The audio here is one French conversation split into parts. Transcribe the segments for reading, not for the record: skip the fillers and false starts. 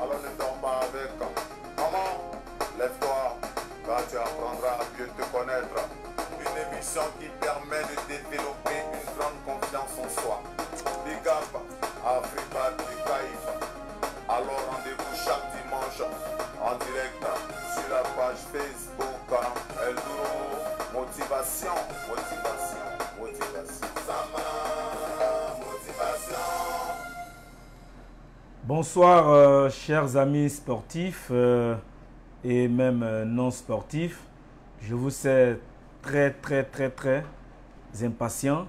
alors ne dors pas avec. Maman, lève-toi, car tu apprendras à mieux te connaître. Une émission qui permet de développer une grande confiance en soi. Big up, Africa du Caïf. Alors rendez-vous chaque dimanche en direct sur la page Facebook El Duro. Motivation, motivation, motivation. Sama, motivation. Bonsoir chers amis sportifs et même non sportifs. Je vous sais très impatient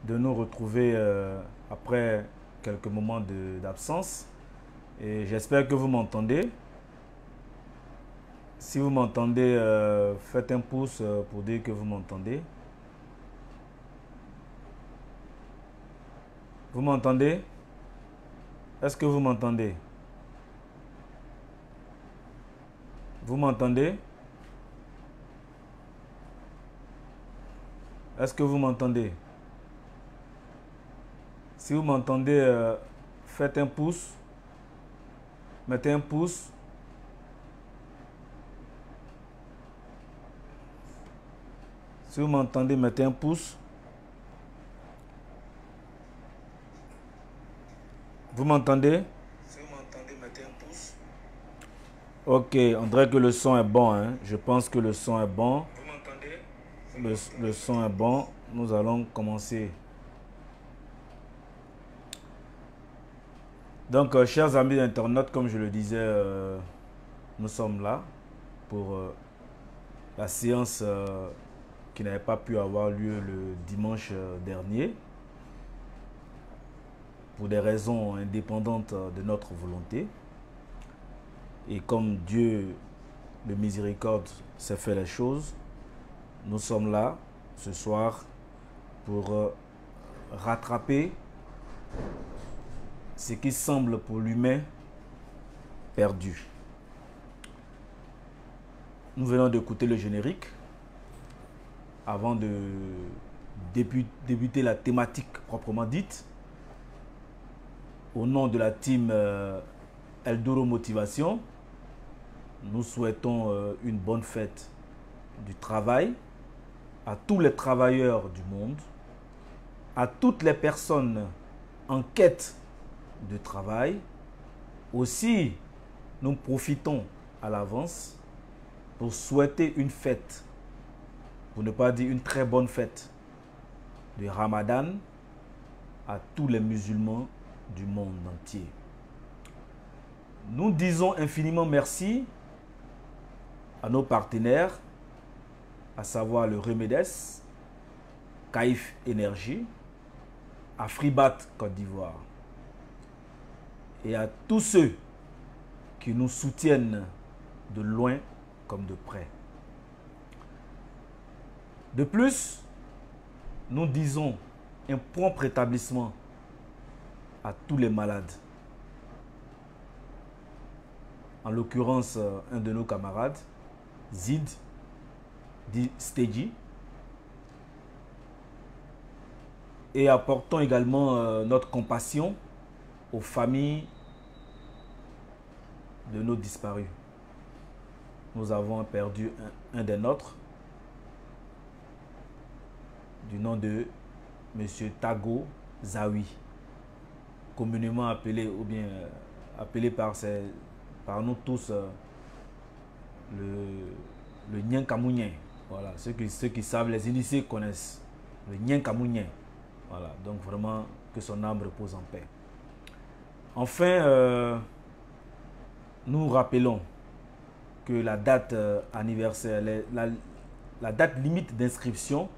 de nous retrouver après quelques moments d'absence. Et j'espère que vous m'entendez. Si vous m'entendez, faites un pouce pour dire que vous m'entendez. Vous m'entendez? Est-ce que vous m'entendez? Vous m'entendez? Est-ce que vous m'entendez? Si vous m'entendez, faites un pouce. Mettez un pouce. Si vous m'entendez, mettez un pouce. Vous m'entendez? Si vous m'entendez, mettez un pouce. Ok, on dirait que le son est bon. Hein? Je pense que le son est bon. Vous m'entendez? Le son est bon. Nous allons commencer. Donc, chers amis internautes, comme je le disais, nous sommes là pour la séance qui n'avait pas pu avoir lieu le dimanche dernier, pour des raisons indépendantes de notre volonté. Et comme Dieu de miséricorde sait faire les choses, nous sommes là ce soir pour rattraper ce qui semble pour l'humain perdu. Nous venons d'écouter le générique avant de débuter la thématique proprement dite. Au nom de la team El Duro Motivation, nous souhaitons une bonne fête du travail à tous les travailleurs du monde, à toutes les personnes en quête de travail. Aussi, nous profitons à l'avance pour souhaiter une fête, pour ne pas dire une très bonne fête de Ramadan à tous les musulmans du monde entier. Nous disons infiniment merci à nos partenaires, à savoir le Remedes, Caïf Énergie, Afribat Côte d'Ivoire, et à tous ceux qui nous soutiennent de loin comme de près. De plus, nous disons un prompt rétablissement à tous les malades. En l'occurrence, un de nos camarades, Zid, dit Steji. Et apportons également notre compassion aux familles de nos disparus. Nous avons perdu un des nôtres, du nom de M. Tago Zawi, communément appelé, ou bien appelé par nous tous le Nyankamounien. Voilà, ceux qui savent, les initiés connaissent le Nyankamounien. Voilà, donc vraiment que son âme repose en paix. Enfin, nous rappelons que la date anniversaire, la date limite d'inscription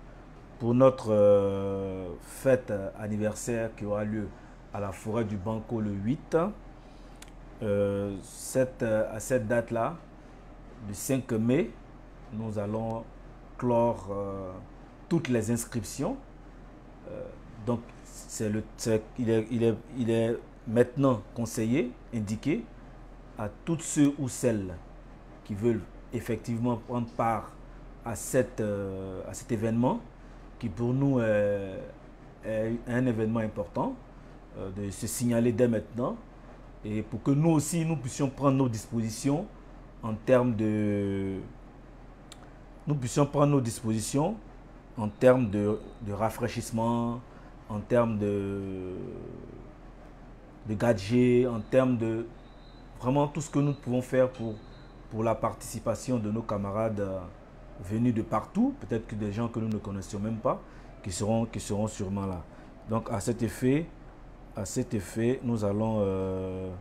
pour notre fête anniversaire qui aura lieu à la forêt du Banco le 8. À cette date-là, du 5 mai, nous allons clore toutes les inscriptions. Donc, il est maintenant conseillé, indiqué à tous ceux ou celles qui veulent effectivement prendre part à cet événement, qui pour nous est un événement important, de se signaler dès maintenant et pour que nous aussi, nous puissions prendre nos dispositions en termes de... Nous puissions prendre nos dispositions en termes de rafraîchissement, en termes de gadgets, en termes de vraiment tout ce que nous pouvons faire pour la participation de nos camarades venus de partout, peut-être que des gens que nous ne connaissions même pas, qui seront sûrement là. Donc à cet effet, nous allons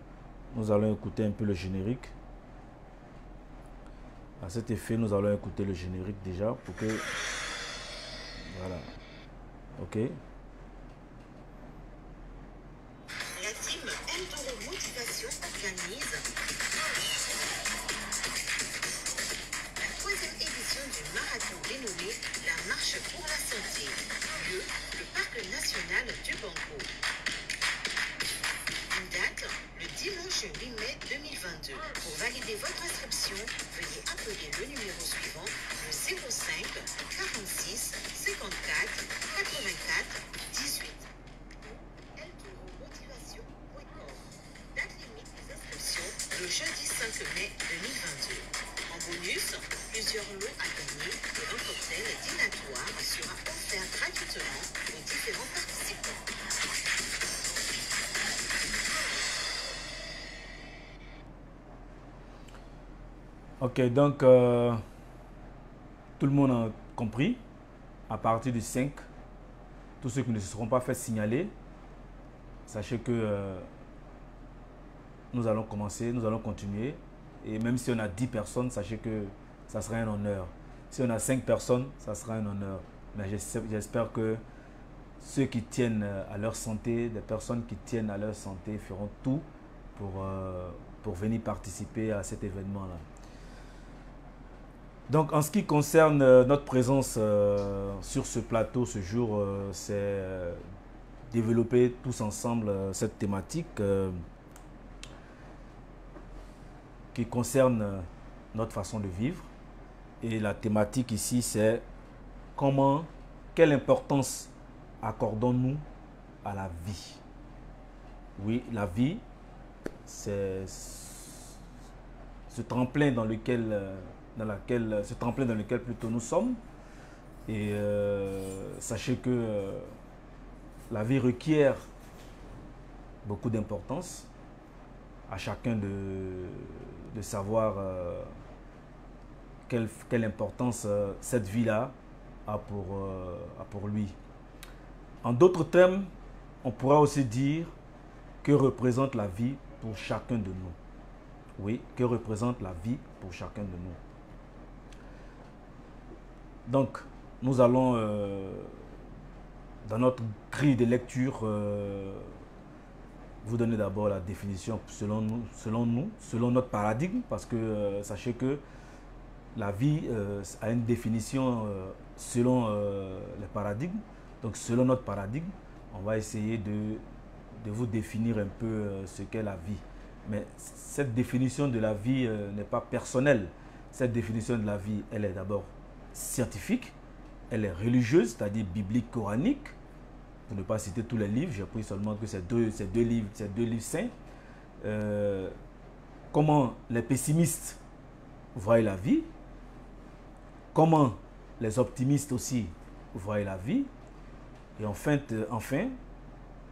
écouter un peu le générique. À cet effet, nous allons écouter le générique déjà pour que... Voilà. Ok. La team Eldoro Motivation organise la 3e édition du marathon dénommé la Marche pour la Santé, lieu le Parc National du Banco. Une date, le dimanche 8 mai 2022. Pour valider votre inscription, veuillez appeler le numéro suivant, le 05 46 54 84 18. eldoromotivation.com. Date limite des inscriptions, le jeudi 5 mai 2022. En bonus, plusieurs lots à gagner et un cocktail dînatoire sera offert gratuitement aux différents participants. Ok, donc tout le monde a compris. À partir du 5, tous ceux qui ne se seront pas fait signaler, sachez que nous allons commencer, nous allons continuer. Et même si on a 10 personnes, sachez que ça sera un honneur. Si on a 5 personnes, ça sera un honneur. Mais j'espère que ceux qui tiennent à leur santé, des personnes qui tiennent à leur santé feront tout pour venir participer à cet événement-là. Donc en ce qui concerne notre présence sur ce plateau ce jour, c'est développer tous ensemble cette thématique qui concerne notre façon de vivre. Et la thématique ici, c'est quelle importance accordons-nous à la vie? Oui, la vie, c'est ce tremplin dans lequel plutôt nous sommes. Et sachez que la vie requiert beaucoup d'importance. À chacun de savoir quelle importance cette vie-là a pour lui. En d'autres termes, on pourra aussi dire que représente la vie pour chacun de nous. Oui, que représente la vie pour chacun de nous. Donc, nous allons, dans notre grille de lecture, vous donner d'abord la définition selon notre paradigme, parce que sachez que la vie a une définition selon les paradigmes. Donc, selon notre paradigme, on va essayer de vous définir un peu ce qu'est la vie. Mais cette définition de la vie n'est pas personnelle. Cette définition de la vie, elle est d'abord scientifique, elle est religieuse, c'est-à-dire biblique, coranique. Pour ne pas citer tous les livres, j'ai pris seulement que ces deux livres saints. Comment les pessimistes voient la vie, comment les optimistes aussi voient la vie, et enfin,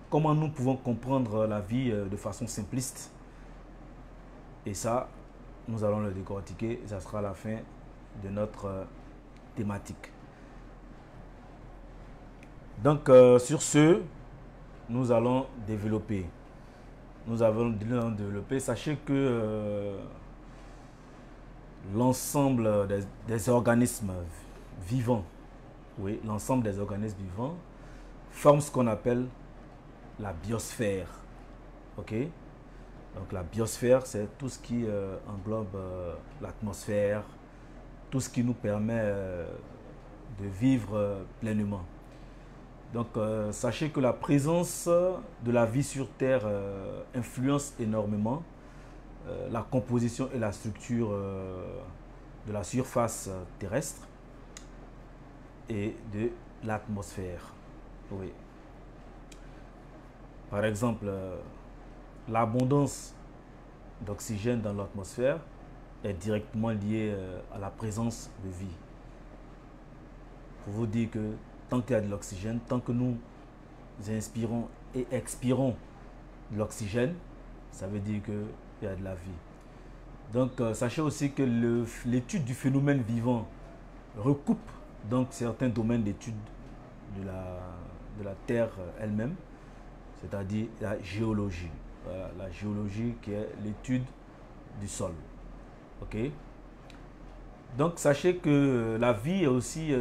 comment nous pouvons comprendre la vie de façon simpliste. Et ça, nous allons le décortiquer et ça sera la fin de notre thématique. Donc, sur ce, nous allons développer. Nous allons développer. Sachez que l'ensemble des organismes vivants, oui, l'ensemble des organismes vivants forment ce qu'on appelle la biosphère. Ok? Donc la biosphère, c'est tout ce qui englobe l'atmosphère, tout ce qui nous permet de vivre pleinement. Donc sachez que la présence de la vie sur Terre influence énormément la composition et la structure de la surface terrestre et de l'atmosphère. Oui. Par exemple, l'abondance d'oxygène dans l'atmosphère est directement liée à la présence de vie. Pour vous dire que tant qu'il y a de l'oxygène, tant que nous inspirons et expirons de l'oxygène, ça veut dire qu'il y a de la vie. Donc, sachez aussi que l'étude du phénomène vivant recoupe donc certains domaines d'études de la Terre elle-même, c'est-à-dire la géologie. Voilà, la géologie qui est l'étude du sol. Ok? Donc, sachez que la vie est aussi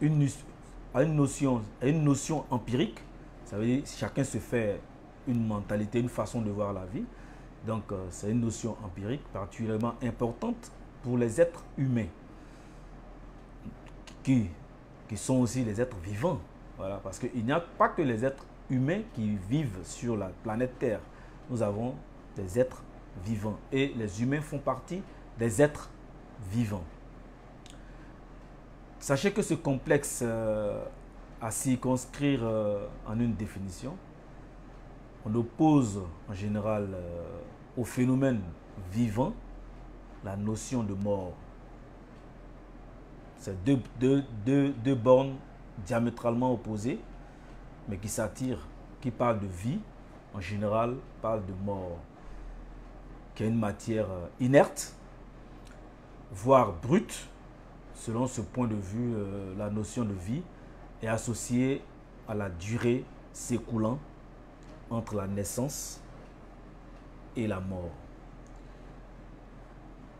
une notion empirique. Ça veut dire que chacun se fait une mentalité, une façon de voir la vie. Donc, c'est une notion empirique particulièrement importante pour les êtres humains, qui sont aussi les êtres vivants. Voilà, parce qu'il n'y a pas que les êtres humains qui vivent sur la planète Terre. Nous avons des êtres vivants et les humains font partie des êtres vivants. Sachez que ce complexe à circonscrire en une définition, on oppose en général au phénomène vivant la notion de mort. C'est deux bornes diamétralement opposées, mais qui s'attirent, qui parlent de vie, en général parlent de mort, qui est une matière inerte, voire brute. Selon ce point de vue, la notion de vie est associée à la durée s'écoulant entre la naissance et la mort.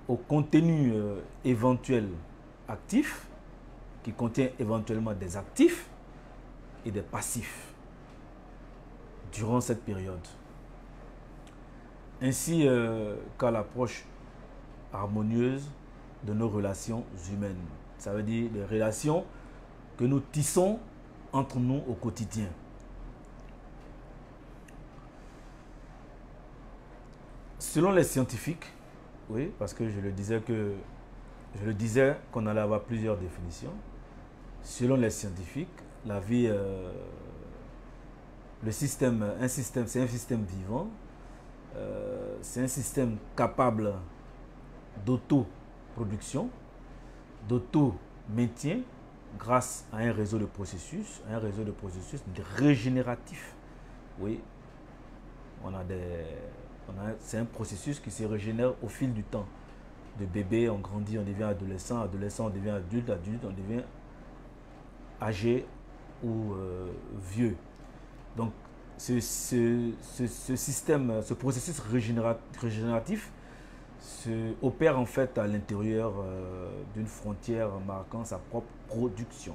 Au contenu éventuel actif, qui contient éventuellement des actifs et des passifs durant cette période. Ainsi qu'à l'approche harmonieuse de nos relations humaines. Ça veut dire les relations que nous tissons entre nous au quotidien. Selon les scientifiques, oui, parce que je le disais qu'on allait avoir plusieurs définitions. Selon les scientifiques, la vie, c'est un système vivant, c'est un système capable d'auto-production, d'auto-maintien grâce à un réseau de processus, régénératifs. Oui, c'est un processus qui se régénère au fil du temps. De bébé, on grandit, on devient adolescent, on devient adulte, on devient âgé ou vieux. Donc, ce système, ce processus régénératif opère en fait à l'intérieur d'une frontière marquant sa propre production.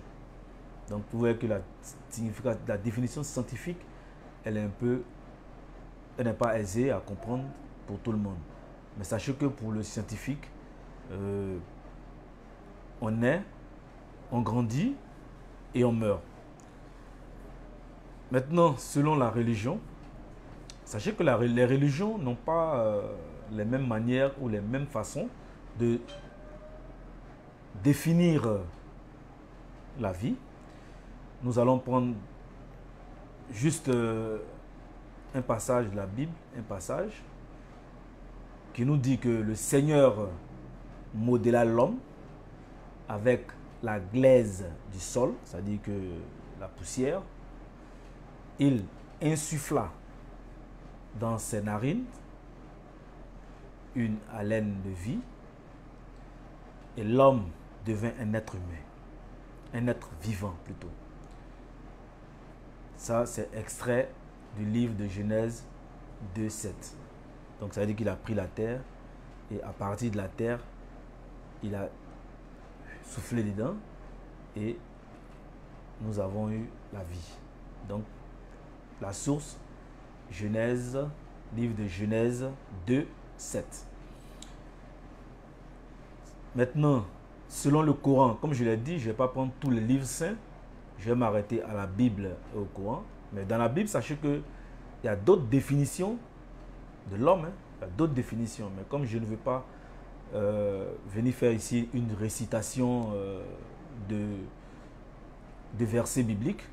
Donc, vous voyez que la définition scientifique, elle n'est pas aisée à comprendre pour tout le monde. Mais sachez que pour le scientifique, on naît, on grandit et on meurt. Maintenant, selon la religion, sachez que les religions n'ont pas les mêmes manières ou les mêmes façons de définir la vie. Nous allons prendre juste un passage de la Bible, un passage qui nous dit que le Seigneur modéla l'homme avec la glaise du sol, c'est-à-dire que la poussière. Il insuffla dans ses narines une haleine de vie et l'homme devint un être humain, un être vivant plutôt. Ça, c'est extrait du livre de Genèse 2:7. Donc, ça veut dire qu'il a pris la terre et à partir de la terre, il a soufflé dedans et nous avons eu la vie. Donc, la source, Genèse, livre de Genèse 2:7. Maintenant, selon le Coran, comme je l'ai dit, je ne vais pas prendre tous les livres saints, je vais m'arrêter à la Bible et au Coran. Mais dans la Bible, sachez qu'il y a d'autres définitions de l'homme, hein. Il y a d'autres définitions. Mais comme je ne veux pas venir faire ici une récitation de versets bibliques,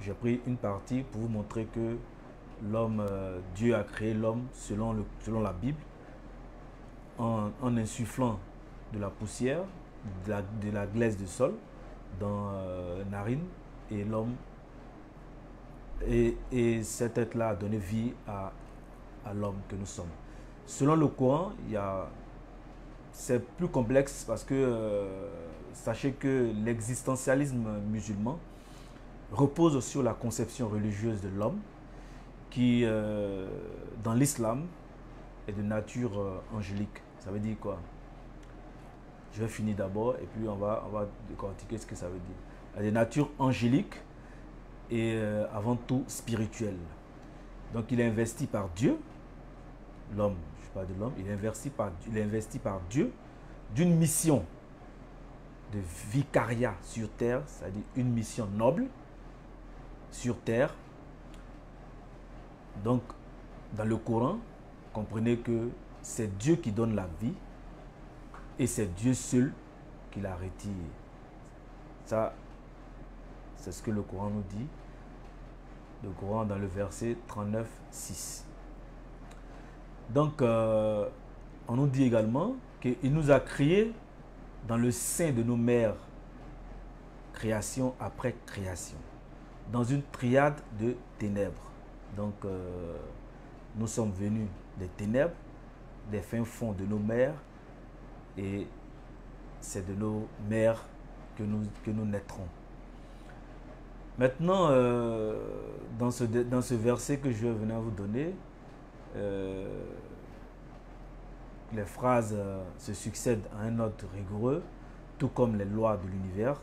j'ai pris une partie pour vous montrer que l'homme, Dieu a créé l'homme selon la Bible, en insufflant de la poussière, de la glaise du sol dans narine, et l'homme, et cet être-là a donné vie à l'homme que nous sommes. Selon le Coran, c'est plus complexe parce que sachez que l'existentialisme musulman repose sur la conception religieuse de l'homme qui, dans l'islam, est de nature angélique. Ça veut dire quoi? Je vais finir d'abord et puis on va décortiquer ce que ça veut dire. Elle est de nature angélique et avant tout spirituelle. Donc il est investi par Dieu, l'homme, je parle de l'homme, il est investi par Dieu d'une mission de vicariat sur terre, c'est-à-dire une mission noble sur terre. Donc dans le Coran, comprenez que c'est Dieu qui donne la vie et c'est Dieu seul qui la retire. Ça, c'est ce que le Coran nous dit. Le Coran dans le verset 39, 6. Donc, on nous dit également qu'il nous a créés dans le sein de nos mères, création après création, dans une triade de ténèbres. Donc, nous sommes venus des ténèbres, des fins fonds de nos mères, et c'est de nos mères que nous naîtrons. Maintenant, dans ce verset que je venais à vous donner, les phrases se succèdent à un ordre rigoureux, tout comme les lois de l'univers,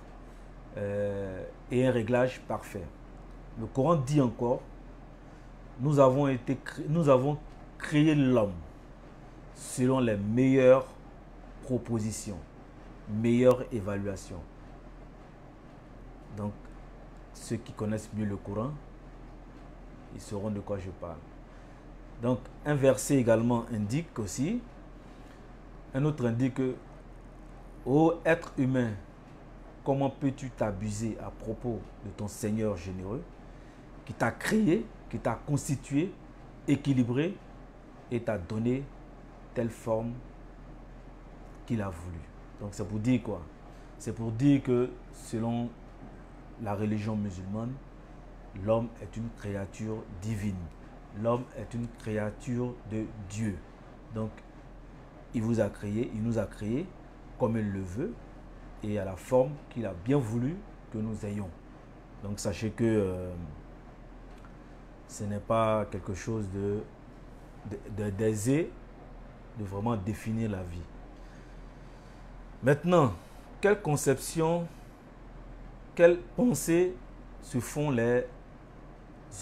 et un réglage parfait. Le Coran dit encore, nous avons créé l'homme selon les meilleures propositions, meilleures évaluations. Donc, ceux qui connaissent mieux le Coran, ils sauront de quoi je parle. Donc, un verset également indique aussi, un autre indique que, ô être humain, comment peux-tu t'abuser à propos de ton Seigneur généreux, qui t'a créé, qui t'a constitué, équilibré, et t'a donné telle forme qu'il a voulu. Donc, c'est pour dire quoi? C'est pour dire que, selon la religion musulmane, l'homme est une créature divine. L'homme est une créature de Dieu. Donc, il vous a créé, il nous a créé comme il le veut et à la forme qu'il a bien voulu que nous ayons. Donc, sachez que ce n'est pas quelque chose d'aisé de vraiment définir la vie. Maintenant, quelle conception, quelles pensées se font les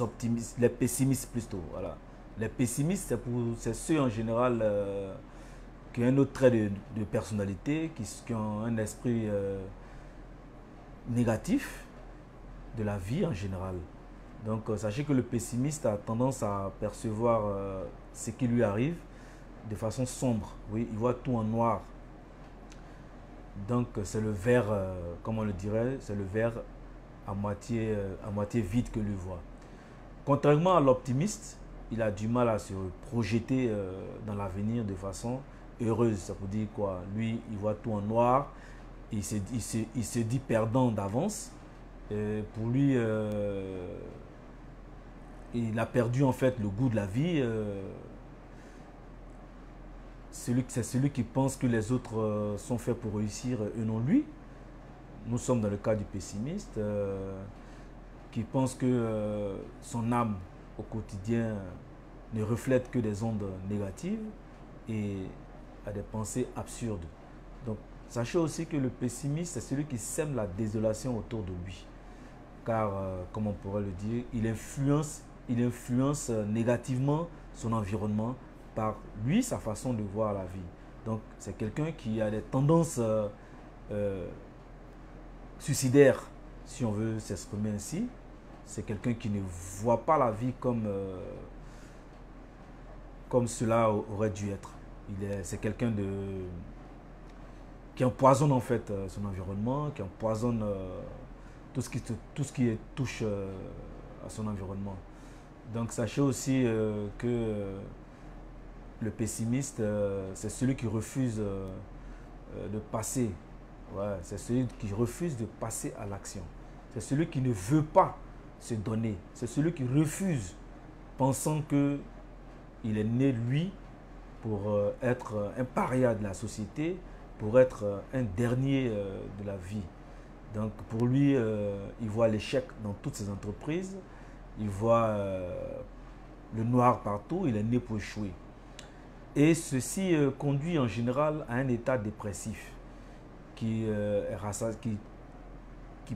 optimistes, les pessimistes plutôt. Voilà. Les pessimistes, c'est ceux en général qui ont un autre trait de personnalité, qui ont un esprit négatif de la vie en général. Donc, sachez que le pessimiste a tendance à percevoir ce qui lui arrive de façon sombre. Oui, il voit tout en noir. Donc, c'est le verre, comme on le dirait, c'est le verre à moitié vide que lui voit. Contrairement à l'optimiste, il a du mal à se projeter dans l'avenir de façon heureuse. Ça veut dire quoi? Lui, il voit tout en noir, il se dit perdant d'avance. Pour lui, il a perdu en fait le goût de la vie. C'est celui qui pense que les autres sont faits pour réussir et non lui. Nous sommes dans le cas du pessimiste qui pense que son âme au quotidien ne reflète que des ondes négatives et a des pensées absurdes. Donc, sachez aussi que le pessimiste, c'est celui qui sème la désolation autour de lui. Car, comme on pourrait le dire, il influence négativement son environnement par lui, sa façon de voir la vie. Donc, c'est quelqu'un qui a des tendances suicidaires, si on veut s'exprimer ainsi. C'est quelqu'un qui ne voit pas la vie comme cela aurait dû être. C'est quelqu'un qui empoisonne en fait son environnement, qui empoisonne tout ce qui touche à son environnement. Donc sachez aussi que le pessimiste, c'est celui qui refuse de passer. Ouais, c'est celui qui refuse de passer à l'action. C'est celui qui ne veut pas se donner. C'est celui qui refuse, pensant qu'il est né, lui, pour être un paria de la société, pour être un dernier de la vie. Donc pour lui, il voit l'échec dans toutes ses entreprises, il voit le noir partout, il est né pour échouer. Et ceci conduit en général à un état dépressif qui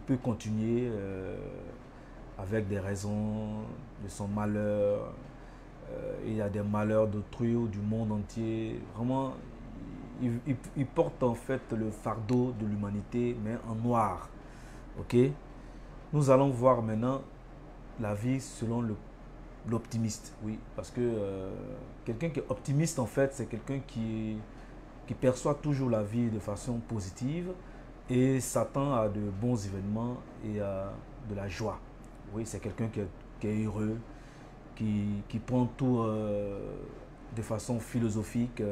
peut continuer avec des raisons de son malheur. Il y a des malheurs d'autrui ou du monde entier. Vraiment, il porte en fait le fardeau de l'humanité, mais en noir. Ok? Nous allons voir maintenant la vie selon l'optimiste. Oui, parce que quelqu'un qui est optimiste, en fait, c'est quelqu'un qui perçoit toujours la vie de façon positive et s'attend à de bons événements et à de la joie. Oui, c'est quelqu'un qui est heureux, qui prend tout de façon philosophique,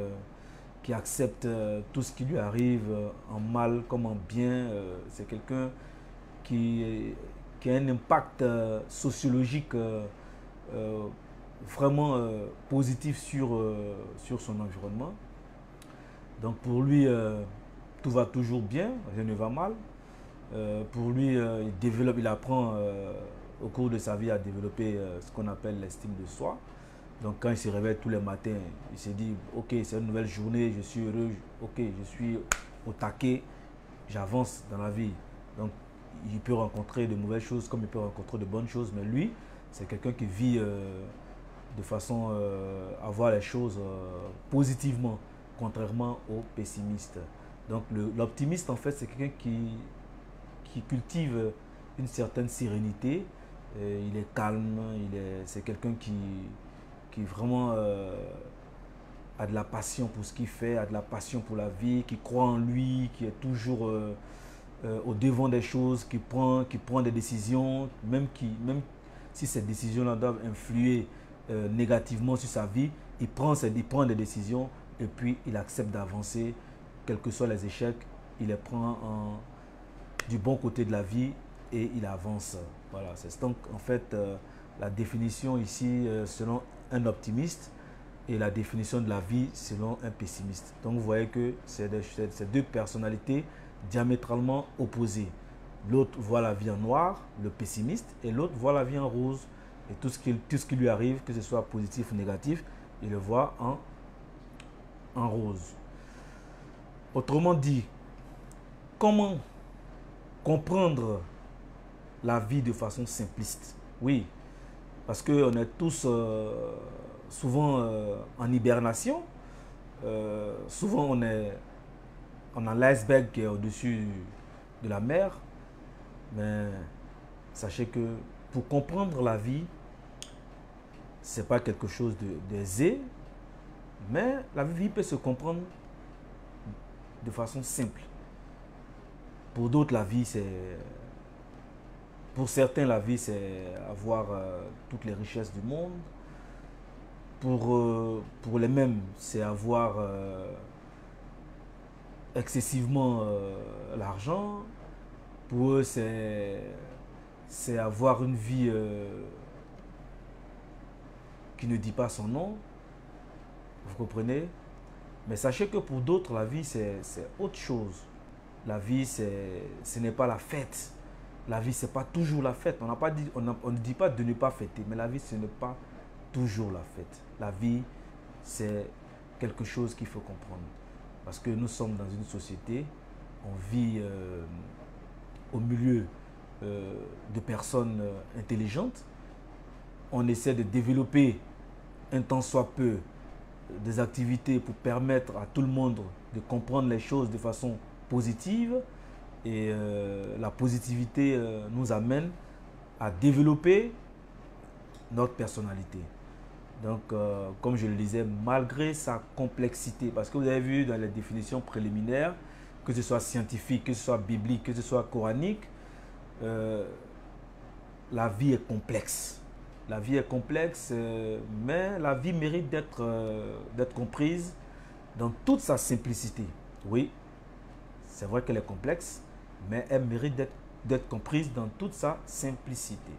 qui accepte tout ce qui lui arrive en mal comme en bien. C'est quelqu'un qui a un impact sociologique vraiment positif sur son environnement. Donc pour lui, tout va toujours bien, rien ne va mal. Pour lui, il apprend au cours de sa vie à développer ce qu'on appelle l'estime de soi. Donc quand il se réveille tous les matins, il se dit « Ok, c'est une nouvelle journée, je suis heureux, ok, je suis au taquet, j'avance dans la vie. » Donc il peut rencontrer de mauvaises choses comme il peut rencontrer de bonnes choses, mais lui, c'est quelqu'un qui vit de façon à voir les choses positivement, contrairement aux pessimistes. Donc l'optimiste, en fait, c'est quelqu'un qui cultive une certaine sérénité. Il est calme, c'est quelqu'un qui vraiment a de la passion pour ce qu'il fait, a de la passion pour la vie, qui croit en lui, qui est toujours au devant des choses, qui prend des décisions, même si ces décisions-là doivent influer négativement sur sa vie, il prend des décisions et puis il accepte d'avancer, quels que soient les échecs, il les prend du bon côté de la vie et il avance. Voilà, c'est donc en fait la définition ici selon un optimiste et la définition de la vie selon un pessimiste. Donc vous voyez que c'est deux personnalités diamétralement opposées. L'autre voit la vie en noir, le pessimiste, et l'autre voit la vie en rose. Et tout ce qui lui arrive, que ce soit positif ou négatif, il le voit en rose. Autrement dit, comment comprendre la vie de façon simpliste? Oui, parce qu'on est tous souvent en hibernation. Souvent, on a l'iceberg qui est au-dessus de la mer. Mais sachez que pour comprendre la vie, ce n'est pas quelque chose d'aisé, mais la vie peut se comprendre de façon simple. Pour d'autres, pour certains, la vie, c'est avoir toutes les richesses du monde. Pour les mêmes, c'est avoir excessivement l'argent. Pour eux, c'est avoir une vie qui ne dit pas son nom. Vous comprenez? Mais sachez que pour d'autres, la vie, c'est autre chose. La vie, ce n'est pas la fête. La vie, ce n'est pas toujours la fête. On ne dit pas de ne pas fêter, mais la vie, ce n'est pas toujours la fête. La vie, c'est quelque chose qu'il faut comprendre. Parce que nous sommes dans une société, on vit au milieu de personnes intelligentes. On essaie de développer un tant soit peu des activités pour permettre à tout le monde de comprendre les choses de façon positive. Et la positivité nous amène à développer notre personnalité. Donc, comme je le disais, malgré sa complexité, parce que vous avez vu dans les définitions préliminaires, que ce soit scientifique, que ce soit biblique, que ce soit coranique, la vie est complexe. La vie est complexe, mais la vie mérite d'être comprise dans toute sa simplicité. Oui, c'est vrai qu'elle est complexe, mais elle mérite d'être comprise dans toute sa simplicité.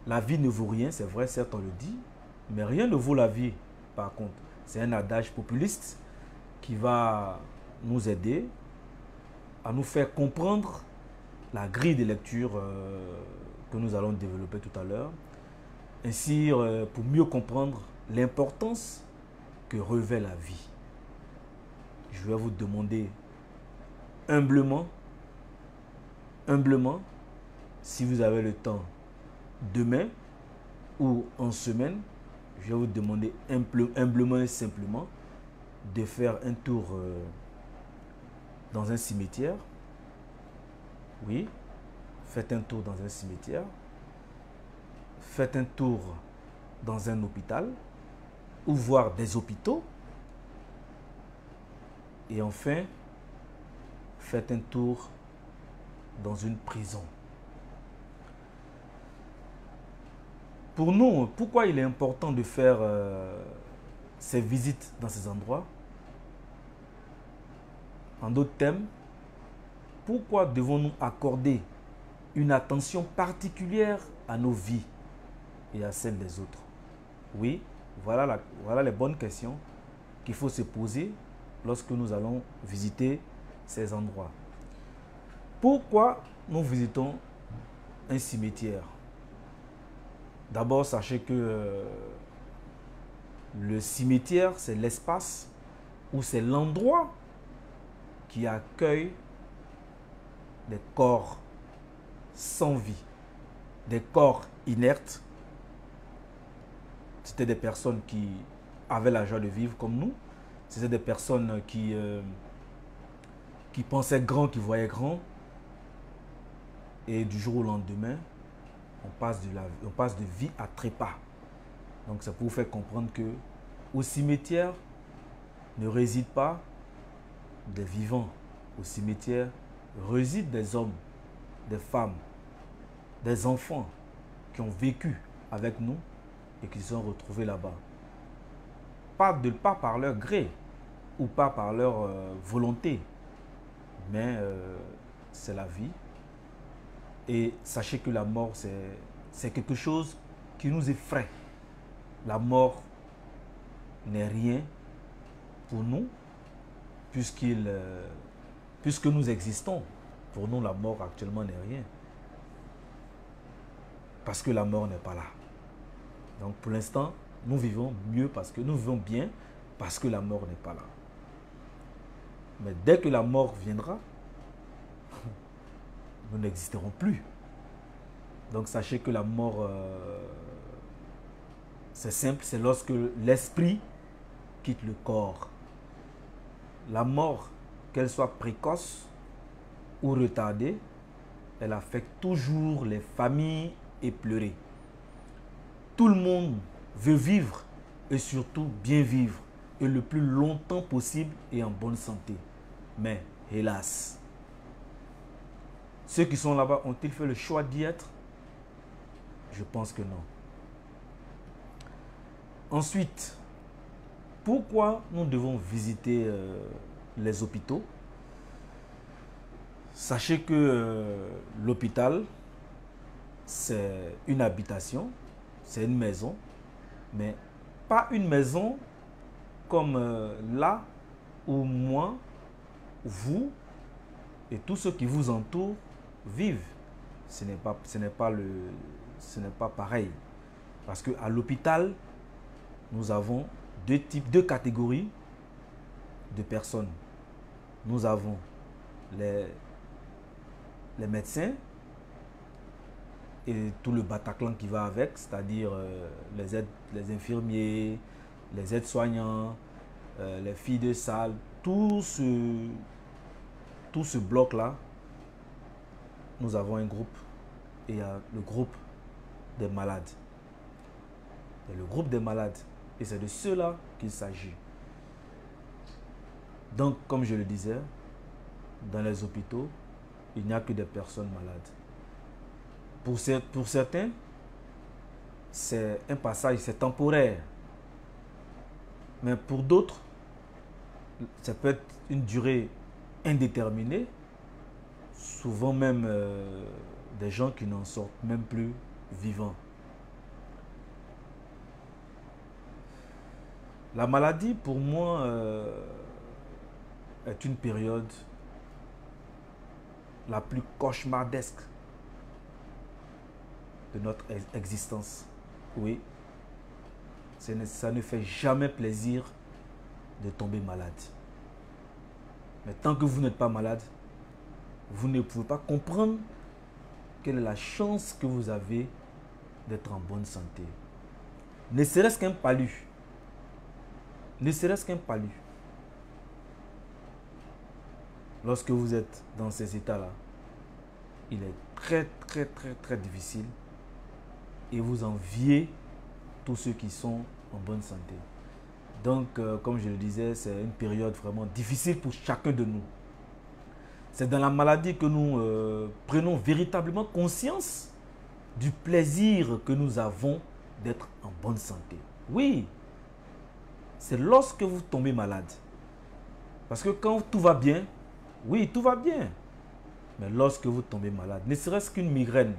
La vie ne vaut rien, c'est vrai, certes on le dit, mais rien ne vaut la vie par contre. C'est un adage populiste qui va nous aider à nous faire comprendre la grille de lecture que nous allons développer tout à l'heure. Ainsi, pour mieux comprendre l'importance que revêt la vie. Je vais vous demander humblement, si vous avez le temps demain ou en semaine, je vais vous demander humblement et simplement de faire un tour dans un cimetière. Oui, faites un tour dans un cimetière. Faites un tour dans un hôpital ou voir des hôpitaux. Et enfin, faites un tour dans une prison. Pour nous, pourquoi il est important de faire ces visites dans ces endroits? En d'autres termes, pourquoi devons-nous accorder une attention particulière à nos vies et à celles des autres? Oui, voilà les bonnes questions qu'il faut se poser lorsque nous allons visiter ces endroits. Pourquoi nous visitons un cimetière? D'abord, sachez que le cimetière, c'est l'espace ou c'est l'endroit qui accueille des corps sans vie, des corps inertes. C'était des personnes qui avaient la joie de vivre comme nous. C'était des personnes qui pensaient grand, qui voyaient grand. Et du jour au lendemain, on passe de vie à trépas. Donc c'est pour vous faire comprendre que au cimetière ne résident pas des vivants. Au cimetière résident des hommes, des femmes, des enfants qui ont vécu avec nous et qui se sont retrouvés là-bas. Pas par leur gré ou pas par leur volonté, mais c'est la vie. Et sachez que la mort, c'est quelque chose qui nous effraie. La mort n'est rien pour nous, puisque nous existons. Pour nous, la mort actuellement n'est rien. Parce que la mort n'est pas là. Donc pour l'instant, nous vivons mieux nous vivons bien parce que la mort n'est pas là. Mais dès que la mort viendra, nous n'existerons plus. Donc sachez que la mort, c'est simple, c'est lorsque l'esprit quitte le corps. La mort, qu'elle soit précoce ou retardée, elle affecte toujours les familles éplorées. Tout le monde veut vivre et surtout bien vivre et le plus longtemps possible et en bonne santé. Mais hélas, ceux qui sont là-bas ont-ils fait le choix d'y être? Je pense que non. Ensuite, pourquoi nous devons visiter les hôpitaux? Sachez que l'hôpital, c'est une habitation, c'est une maison, mais pas une maison comme là où moi, vous et tous ceux qui vous entourent vivent. Ce n'est pas pareil. Parce qu'à l'hôpital, nous avons deux catégories de personnes. Nous avons les médecins et tout le Bataclan qui va avec, c'est-à-dire les infirmiers, les aides-soignants, les filles de salle, tout ce bloc-là. Nous avons un groupe et il y a le groupe des malades. Il y a le groupe des malades et c'est de ceux-là qu'il s'agit. Donc, comme je le disais, dans les hôpitaux, il n'y a que des personnes malades. Pour certains, c'est un passage, c'est temporaire. Mais pour d'autres, ça peut être une durée indéterminée. Souvent même des gens qui n'en sortent même plus vivants. La maladie, pour moi, est une période la plus cauchemardesque de notre existence. Oui, ça ne fait jamais plaisir de tomber malade. Mais tant que vous n'êtes pas malade, vous ne pouvez pas comprendre quelle est la chance que vous avez d'être en bonne santé. Ne serait-ce qu'un palu. Ne serait-ce qu'un palu. Lorsque vous êtes dans ces états-là, il est très difficile et vous enviez tous ceux qui sont en bonne santé. Donc, comme je le disais, c'est une période vraiment difficile pour chacun de nous. C'est dans la maladie que nous prenons véritablement conscience du plaisir que nous avons d'être en bonne santé. Oui, c'est lorsque vous tombez malade. Parce que quand tout va bien, oui, tout va bien. Mais lorsque vous tombez malade, ne serait-ce qu'une migraine,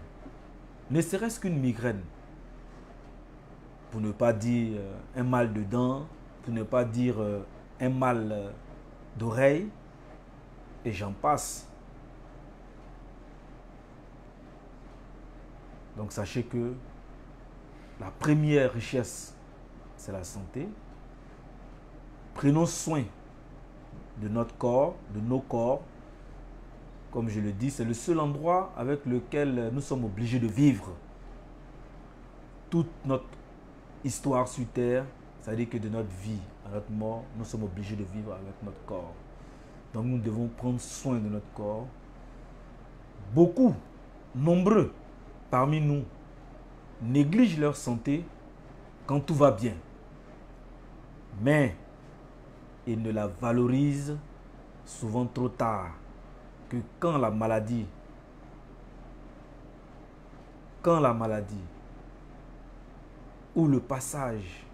pour ne pas dire un mal de dents, pour ne pas dire un mal d'oreille, et j'en passe. Donc sachez que la première richesse, c'est la santé. Prenons soin de notre corps, de nos corps. Comme je le dis, c'est le seul endroit avec lequel nous sommes obligés de vivre. Toute notre histoire sur terre, c'est-à-dire que de notre vie à notre mort, nous sommes obligés de vivre avec notre corps. Donc nous devons prendre soin de notre corps. Beaucoup, nombreux parmi nous, négligent leur santé quand tout va bien. Mais ils ne la valorisent souvent trop tard. Que quand la maladie ou le passage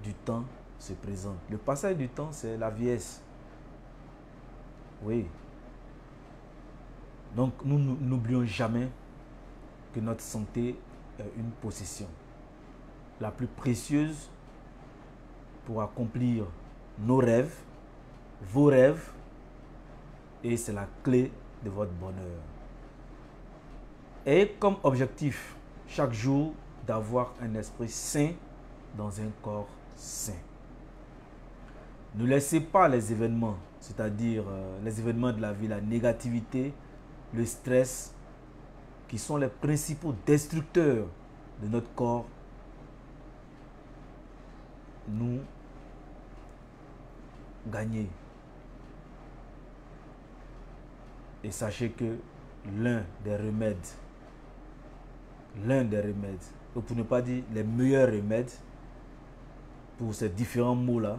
du temps se présente. Le passage du temps, c'est la vieillesse. Oui. Donc, nous n'oublions jamais que notre santé est une possession la plus précieuse pour accomplir nos rêves, vos rêves, et c'est la clé de votre bonheur. Ayez comme objectif chaque jour d'avoir un esprit sain dans un corps sain. Ne laissez pas les événements, c'est-à-dire les événements de la vie, la négativité, le stress, qui sont les principaux destructeurs de notre corps, nous gagner. Et sachez que l'un des remèdes, ou pour ne pas dire les meilleurs remèdes pour ces différents maux-là,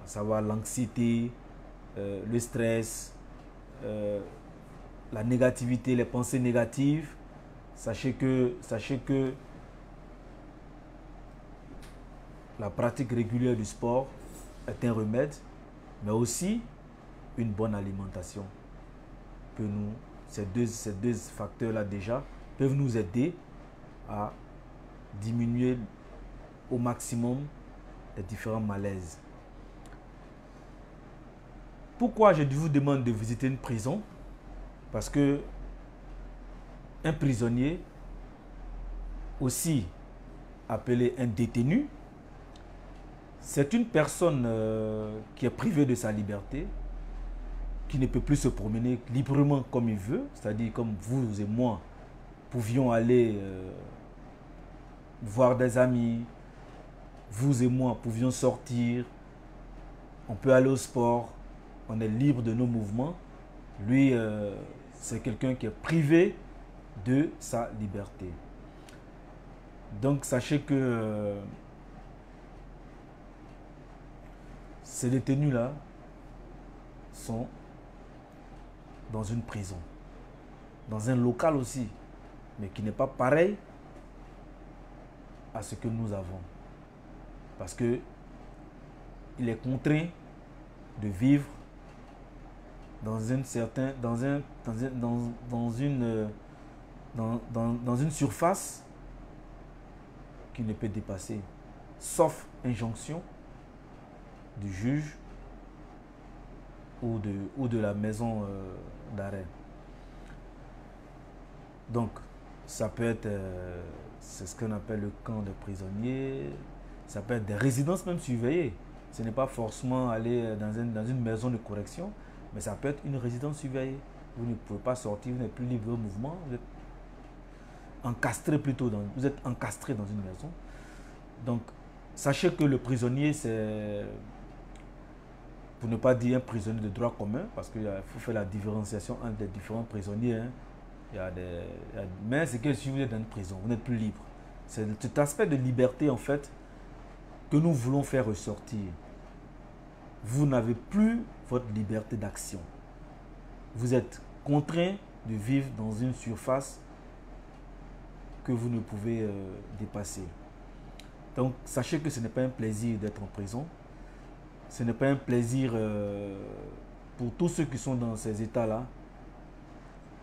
à savoir l'anxiété, le stress, la négativité, les pensées négatives, sachez que la pratique régulière du sport est un remède, mais aussi une bonne alimentation. Ces deux facteurs-là déjà peuvent nous aider à diminuer au maximum les différents malaises. Pourquoi je vous demande de visiter une prison? Parce que un prisonnier, aussi appelé un détenu, c'est une personne qui est privée de sa liberté, qui ne peut plus se promener librement comme il veut, c'est-à-dire comme vous et moi pouvions aller voir des amis, vous et moi pouvions sortir, on peut aller au sport, on est libre de nos mouvements. Lui, c'est quelqu'un qui est privé de sa liberté. Donc sachez que ces détenus-là sont dans une prison, dans un local aussi, mais qui n'est pas pareil à ce que nous avons. Parce que il est contraint de vivre dans une certaine, dans une surface qu'il ne peut dépasser, sauf injonction du juge ou de la maison d'arrêt. Donc, ça peut être, c'est ce qu'on appelle le camp des prisonniers, ça peut être des résidences même surveillées. Ce n'est pas forcément aller dans une maison de correction, mais ça peut être une résidence surveillée. Vous ne pouvez pas sortir, vous n'êtes plus libre de mouvement, vous êtes encastré plutôt, vous êtes encastré dans une maison. Donc, sachez que le prisonnier, c'est, pour ne pas dire un prisonnier de droit commun, parce qu'il faut faire la différenciation entre les différents prisonniers. Hein. Mais c'est que si vous êtes dans une prison, vous n'êtes plus libre. C'est cet aspect de liberté, en fait, que nous voulons faire ressortir. Vous n'avez plus votre liberté d'action. Vous êtes contraint de vivre dans une surface que vous ne pouvez dépasser. Donc, sachez que ce n'est pas un plaisir d'être en prison. Ce n'est pas un plaisir pour tous ceux qui sont dans ces états-là.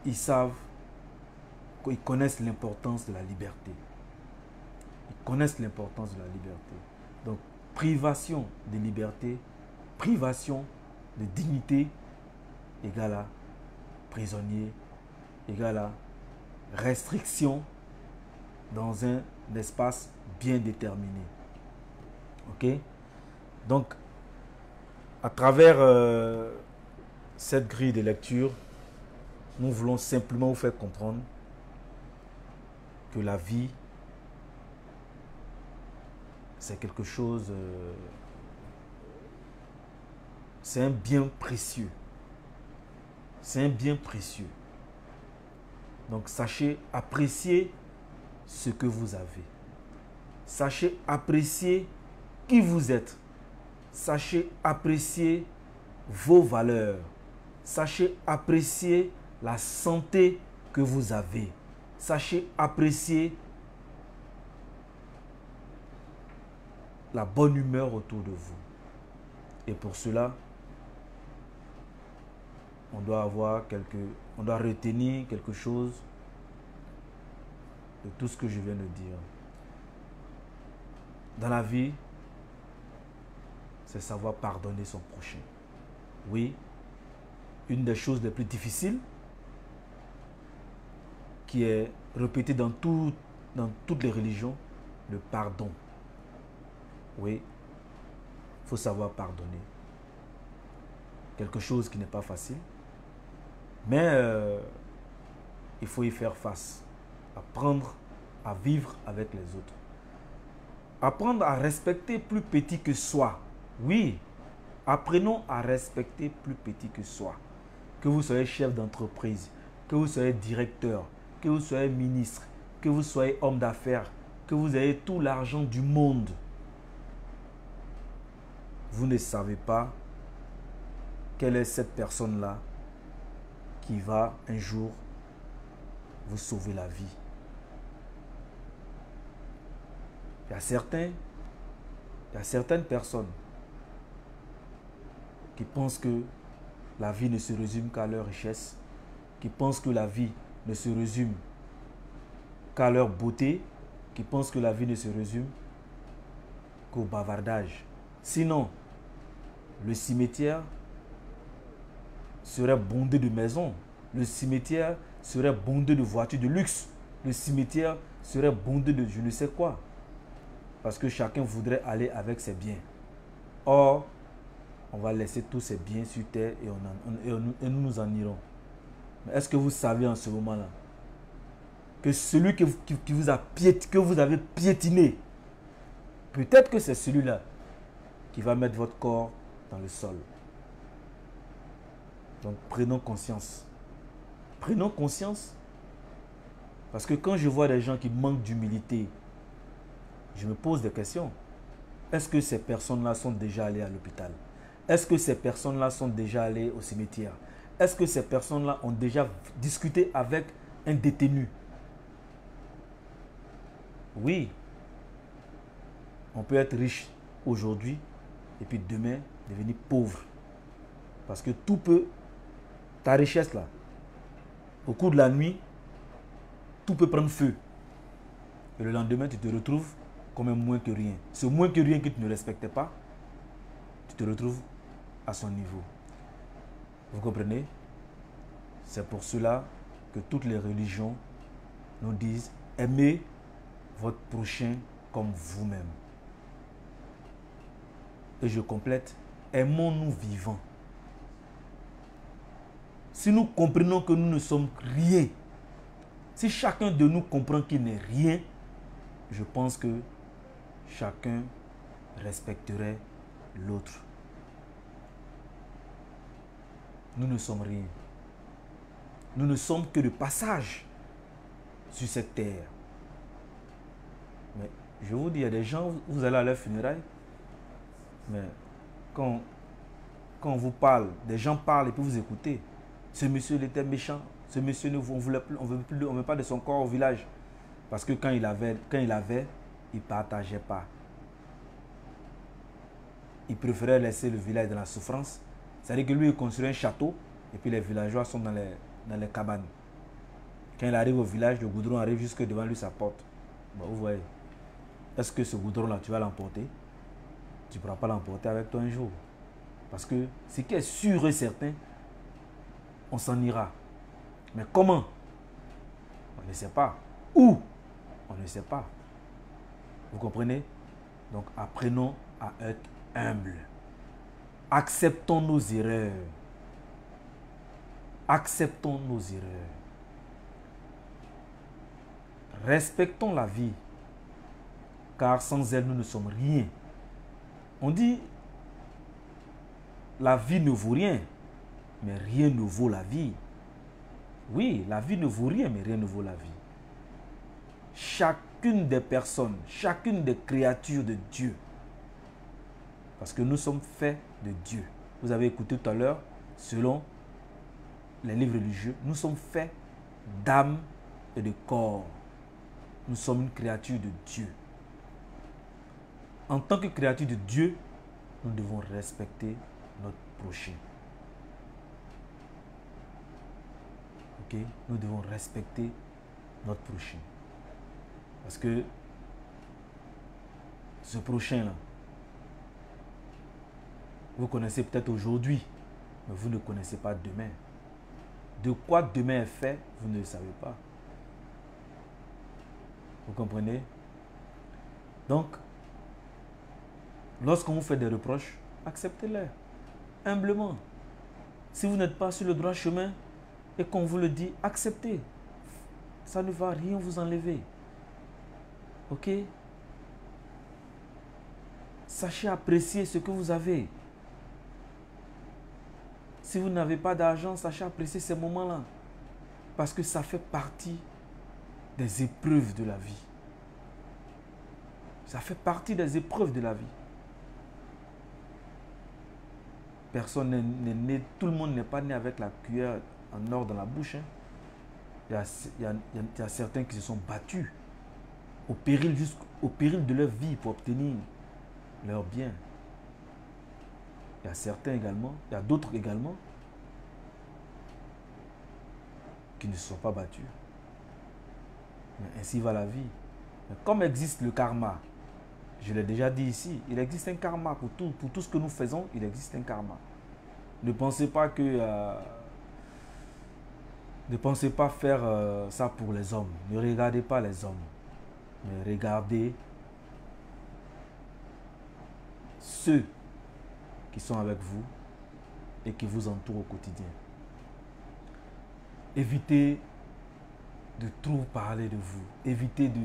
Ils savent, ils connaissent l'importance de la liberté. Ils connaissent l'importance de la liberté. Donc, privation de liberté, privation de dignité, égale à prisonnier, égale à restriction dans un espace bien déterminé. Ok? Donc, à travers cette grille de lecture, nous voulons simplement vous faire comprendre que la vie, c'est quelque chose, c'est un bien précieux. C'est un bien précieux. Donc, sachez apprécier ce que vous avez. Sachez apprécier qui vous êtes. Sachez apprécier vos valeurs. Sachez apprécier la santé que vous avez. Sachez apprécier la bonne humeur autour de vous. Et pour cela, on doit retenir quelque chose de tout ce que je viens de dire. Dans la vie, c'est savoir pardonner son prochain. Oui, une des choses les plus difficiles qui est répétée dans toutes les religions, le pardon. Oui, il faut savoir pardonner. Quelque chose qui n'est pas facile, mais il faut y faire face. Apprendre à vivre avec les autres. Apprendre à respecter plus petit que soi. Oui, apprenons à respecter plus petit que soi. Que vous soyez chef d'entreprise, que vous soyez directeur, que vous soyez ministre, que vous soyez homme d'affaires, que vous ayez tout l'argent du monde. Vous ne savez pas quelle est cette personne-là qui va un jour vous sauver la vie. Il y a certaines personnes qui pensent que la vie ne se résume qu'à leur richesse, qui pensent que la vie ne se résume qu'à leur beauté, qui pensent que la vie ne se résume qu'au bavardage. Sinon, le cimetière serait bondé de maisons, le cimetière serait bondé de voitures de luxe, le cimetière serait bondé de je ne sais quoi. Parce que chacun voudrait aller avec ses biens. Or, on va laisser tous ces biens sur terre et nous en irons. Mais est-ce que vous savez en ce moment-là que celui que vous avez piétiné, peut-être que c'est celui-là qui va mettre votre corps dans le sol. Donc prenons conscience. Prenons conscience. Parce que quand je vois des gens qui manquent d'humilité, je me pose des questions. Est-ce que ces personnes-là sont déjà allées à l'hôpital? Est-ce que ces personnes-là sont déjà allées au cimetière? Est-ce que ces personnes-là ont déjà discuté avec un détenu? Oui. On peut être riche aujourd'hui et puis demain devenir pauvre. Parce que tout peut, ta richesse là, au cours de la nuit, tout peut prendre feu. Et le lendemain, tu te retrouves comme un moins que rien. Ce moins que rien que tu ne respectais pas, tu te retrouves à son niveau. Vous comprenez? C'est pour cela que toutes les religions nous disent aimez votre prochain comme vous-même. Et je complète, aimons-nous vivants. Si nous comprenons que nous ne sommes rien, si chacun de nous comprend qu'il n'est rien, je pense que chacun respecterait l'autre. Nous ne sommes rien. Nous ne sommes que de passage sur cette terre. Mais je vous dis, il y a des gens, vous allez à leur funérailles, mais quand on vous parle, des gens parlent et puis vous écoutez. Ce monsieur, il était méchant. Ce monsieur, on ne veut pas de son corps au village. Parce que quand il avait, il ne partageait pas. Il préférait laisser le village dans la souffrance. C'est-à-dire que lui, il construit un château et puis les villageois sont dans les cabanes. Quand il arrive au village, le goudron arrive jusque devant lui, sa porte. Bon, vous voyez. Est-ce que ce goudron-là, tu vas l'emporter? Tu ne pourras pas l'emporter avec toi un jour. Parce que ce qui est sûr et certain, on s'en ira. Mais comment? On ne sait pas. Où? On ne sait pas. Vous comprenez? Donc apprenons à être humbles. Acceptons nos erreurs. Acceptons nos erreurs. Respectons la vie. Car sans elle, nous ne sommes rien. On dit, la vie ne vaut rien, mais rien ne vaut la vie. Oui, la vie ne vaut rien, mais rien ne vaut la vie. Chacune des personnes, chacune des créatures de Dieu, parce que nous sommes faits de Dieu. Vous avez écouté tout à l'heure, selon les livres religieux, nous sommes faits d'âme et de corps. Nous sommes une créature de Dieu. En tant que créature de Dieu, nous devons respecter notre prochain. Ok? Nous devons respecter notre prochain. Parce que ce prochain-là, vous connaissez peut-être aujourd'hui, mais vous ne connaissez pas demain. De quoi demain est fait, vous ne le savez pas. Vous comprenez? Donc, lorsqu'on vous fait des reproches, acceptez-les humblement. Si vous n'êtes pas sur le droit chemin et qu'on vous le dit, acceptez. Ça ne va rien vous enlever. Ok? Sachez apprécier ce que vous avez. Si vous n'avez pas d'argent, sachez apprécier ces moments-là. Parce que ça fait partie des épreuves de la vie. Ça fait partie des épreuves de la vie. Personne n'est né, tout le monde n'est pas né avec la cuillère en or dans la bouche. Hein. Il y a certains qui se sont battus au péril de leur vie pour obtenir leur bien. Il y a certains également, il y a d'autres également qui ne se sont pas battus. Mais ainsi va la vie. Mais comme existe le karma, je l'ai déjà dit ici, il existe un karma pour tout ce que nous faisons, il existe un karma. Ne pensez pas ne pensez pas faire ça pour les hommes. Ne regardez pas les hommes, mais regardez ceux qui sont avec vous et qui vous entourent au quotidien. Évitez de trop parler de vous. Évitez de...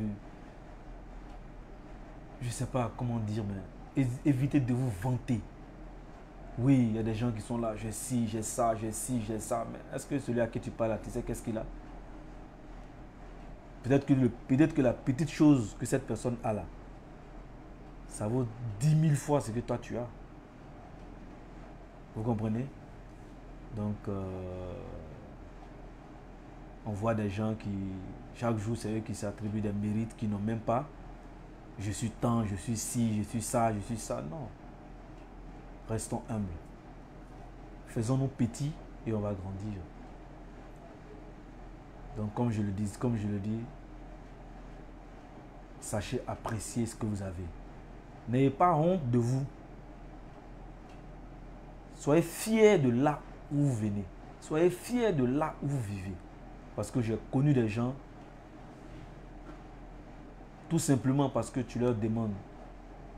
Je ne sais pas comment dire, mais évitez de vous vanter. Oui, il y a des gens qui sont là, j'ai ci, j'ai ça, j'ai ci, j'ai ça. Mais est-ce que celui à qui tu parles, tu sais qu'est-ce qu'il a? Peut-être que la petite chose que cette personne a là, ça vaut 10 000 fois ce que toi tu as. Vous comprenez? Donc, on voit des gens qui, chaque jour, c'est eux qui s'attribuent des mérites qu'ils n'ont même pas. je suis tant, je suis ci, je suis ça, je suis ça. Non. Restons humbles. Faisons-nous petits et on va grandir. Donc comme je le dis, sachez apprécier ce que vous avez. N'ayez pas honte de vous. Soyez fiers de là où vous venez. Soyez fiers de là où vous vivez. Parce que j'ai connu des gens, tout simplement parce que tu leur demandes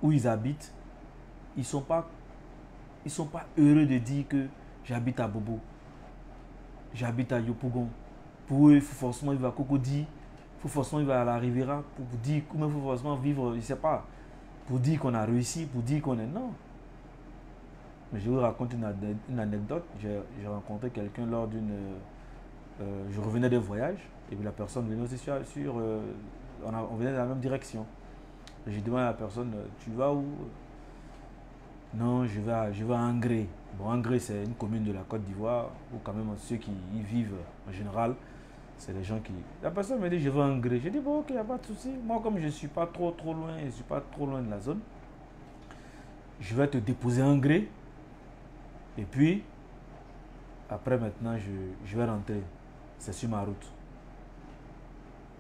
où ils habitent, ils ne sont pas heureux de dire que j'habite à Bobo, j'habite à Yopougon. Pour eux, il faut forcément vivre à Cocody, il faut forcément vivre à la Riviera, pour dire comment il faut forcément vivre, je ne sais pas, pour dire qu'on a réussi, pour dire qu'on est... Non. Mais je vais vous raconter une anecdote. J'ai rencontré quelqu'un lors d'une... je revenais d'un voyage, et puis la personne venait aussi on venait dans la même direction. J'ai demandé à la personne, tu vas où? Non, je vais à Angré. Bon, Angré, c'est une commune de la Côte d'Ivoire, où quand même ceux qui y vivent, en général, c'est les gens qui... La personne me dit, je vais à Angré. J'ai dit, bon, ok, il n'y a pas de souci. Moi, comme je ne suis pas trop loin, je ne suis pas trop loin de la zone, je vais te déposer à Angré. Et puis, après maintenant, je vais rentrer. C'est sur ma route.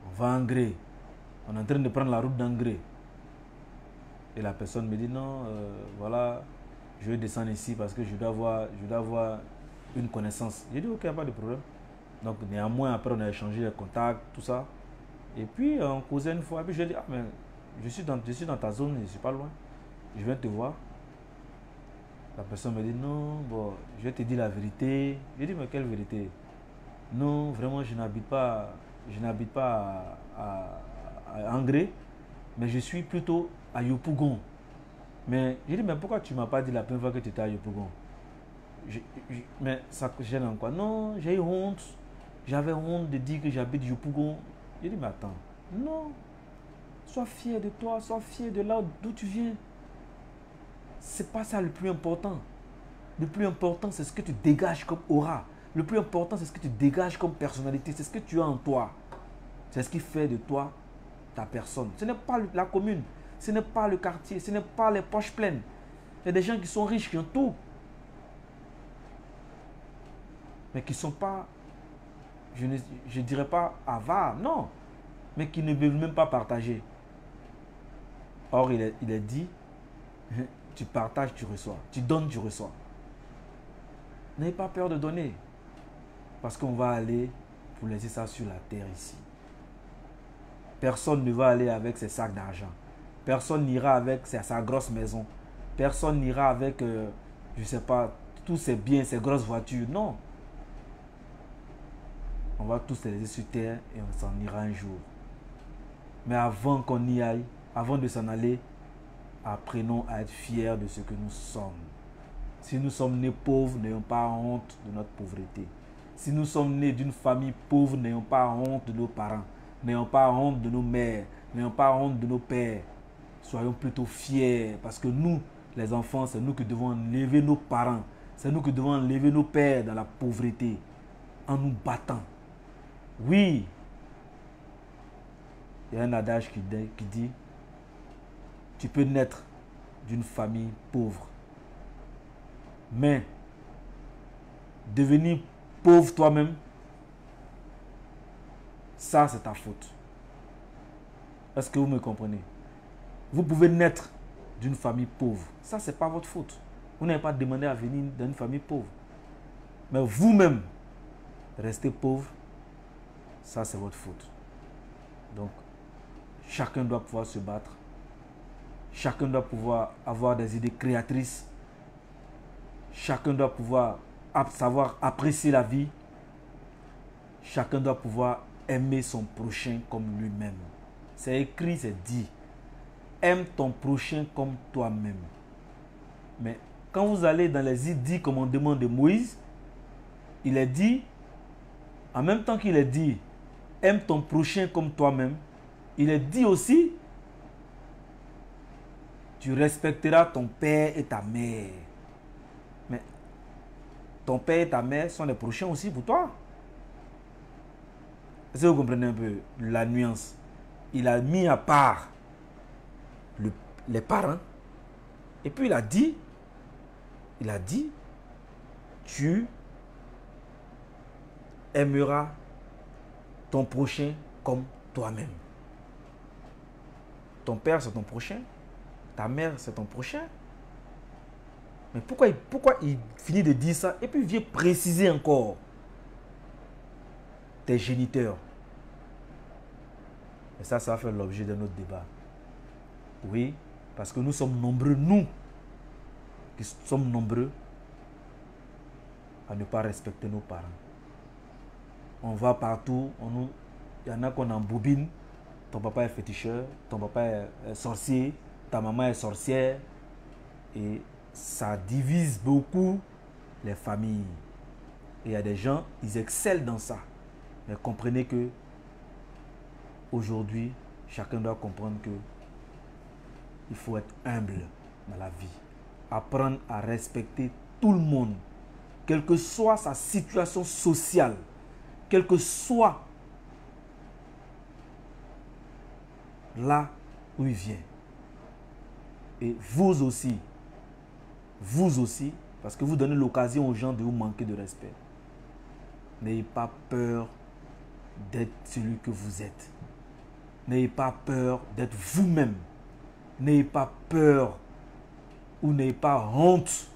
On va à Angré. On est en train de prendre la route d'Angré. Et la personne me dit, non, voilà, je vais descendre ici parce que je dois avoir une connaissance. J'ai dit, ok, pas de problème. Donc, néanmoins, après, on a échangé les contacts, tout ça. Et puis, on causait une fois. Et puis, je lui ai dit, ah, mais je suis dans ta zone, je ne suis pas loin. Je viens te voir. La personne me dit, non, bon, je vais te dire la vérité. J'ai dit, mais quelle vérité? Non, vraiment, je n'habite pas à Angré, mais je suis plutôt à Yopougon. Mais j'ai dit, mais pourquoi tu ne m'as pas dit la première fois que tu étais à Yopougon? Mais ça gêne en quoi? Non, j'ai eu honte. J'avais honte de dire que j'habite Yopougon. J'ai dit, mais attends, non. Sois fier de toi, sois fier de là d'où tu viens. C'est pas ça le plus important. Le plus important, c'est ce que tu dégages comme aura. Le plus important, c'est ce que tu dégages comme personnalité. C'est ce que tu as en toi. C'est ce qui fait de toi ta personne. Ce n'est pas la commune. Ce n'est pas le quartier. Ce n'est pas les poches pleines. Il y a des gens qui sont riches, qui ont tout. Mais qui ne sont pas, je ne dirais pas avares, non. Mais qui ne veulent même pas partager. Or, il est dit, tu partages, tu reçois. Tu donnes, tu reçois. N'ayez pas peur de donner. Parce qu'on va aller pour laisser ça sur la terre ici. Personne ne va aller avec ses sacs d'argent. Personne n'ira avec sa grosse maison. Personne n'ira avec, je ne sais pas, tous ses biens, ses grosses voitures. Non. On va tous les laisser sur terre et on s'en ira un jour. Mais avant qu'on y aille, avant de s'en aller, apprenons à être fiers de ce que nous sommes. Si nous sommes nés pauvres, n'ayons pas honte de notre pauvreté. Si nous sommes nés d'une famille pauvre, n'ayons pas honte de nos parents. N'ayons pas honte de nos mères. N'ayons pas honte de nos pères. Soyons plutôt fiers parce que nous, les enfants, c'est nous qui devons enlever nos parents. C'est nous qui devons enlever nos pères dans la pauvreté en nous battant. Oui, il y a un adage qui dit, tu peux naître d'une famille pauvre, mais devenir pauvre toi-même, ça c'est ta faute. Est-ce que vous me comprenez? Vous pouvez naître d'une famille pauvre, ça c'est pas votre faute. Vous n'avez pas demandé à venir d'une famille pauvre. Mais vous-même, rester pauvre, ça c'est votre faute. Donc, chacun doit pouvoir se battre. Chacun doit pouvoir avoir des idées créatrices. Chacun doit pouvoir savoir apprécier la vie. Chacun doit pouvoir aimer son prochain comme lui-même. C'est écrit, c'est dit. Aime ton prochain comme toi-même. Mais quand vous allez dans les 10 commandements de Moïse, il est dit, en même temps qu'il est dit, aime ton prochain comme toi-même, il est dit aussi, tu respecteras ton père et ta mère. Mais ton père et ta mère sont les prochains aussi pour toi. Est-ce que vous comprenez un peu la nuance? Il a mis à part les parents. Et puis il a dit, tu aimeras ton prochain comme toi-même. Ton père, c'est ton prochain. Ta mère, c'est ton prochain. Mais pourquoi il finit de dire ça et puis il vient préciser encore tes géniteurs? Et ça va faire l'objet d'un autre débat. Oui, parce que nous sommes nombreux, nous, qui sommes nombreux à ne pas respecter nos parents. On va partout, il y en a qu'on embobine. Ton papa est féticheur, ton papa est sorcier, ta maman est sorcière. Et ça divise beaucoup les familles. Et il y a des gens, ils excellent dans ça. Mais comprenez que aujourd'hui, chacun doit comprendre que il faut être humble dans la vie. Apprendre à respecter tout le monde, quelle que soit sa situation sociale, quel que soit là où il vient. Et vous aussi, parce que vous donnez l'occasion aux gens de vous manquer de respect. N'ayez pas peur d'être celui que vous êtes. N'ayez pas peur d'être vous-même. N'ayez pas peur ou n'ayez pas honte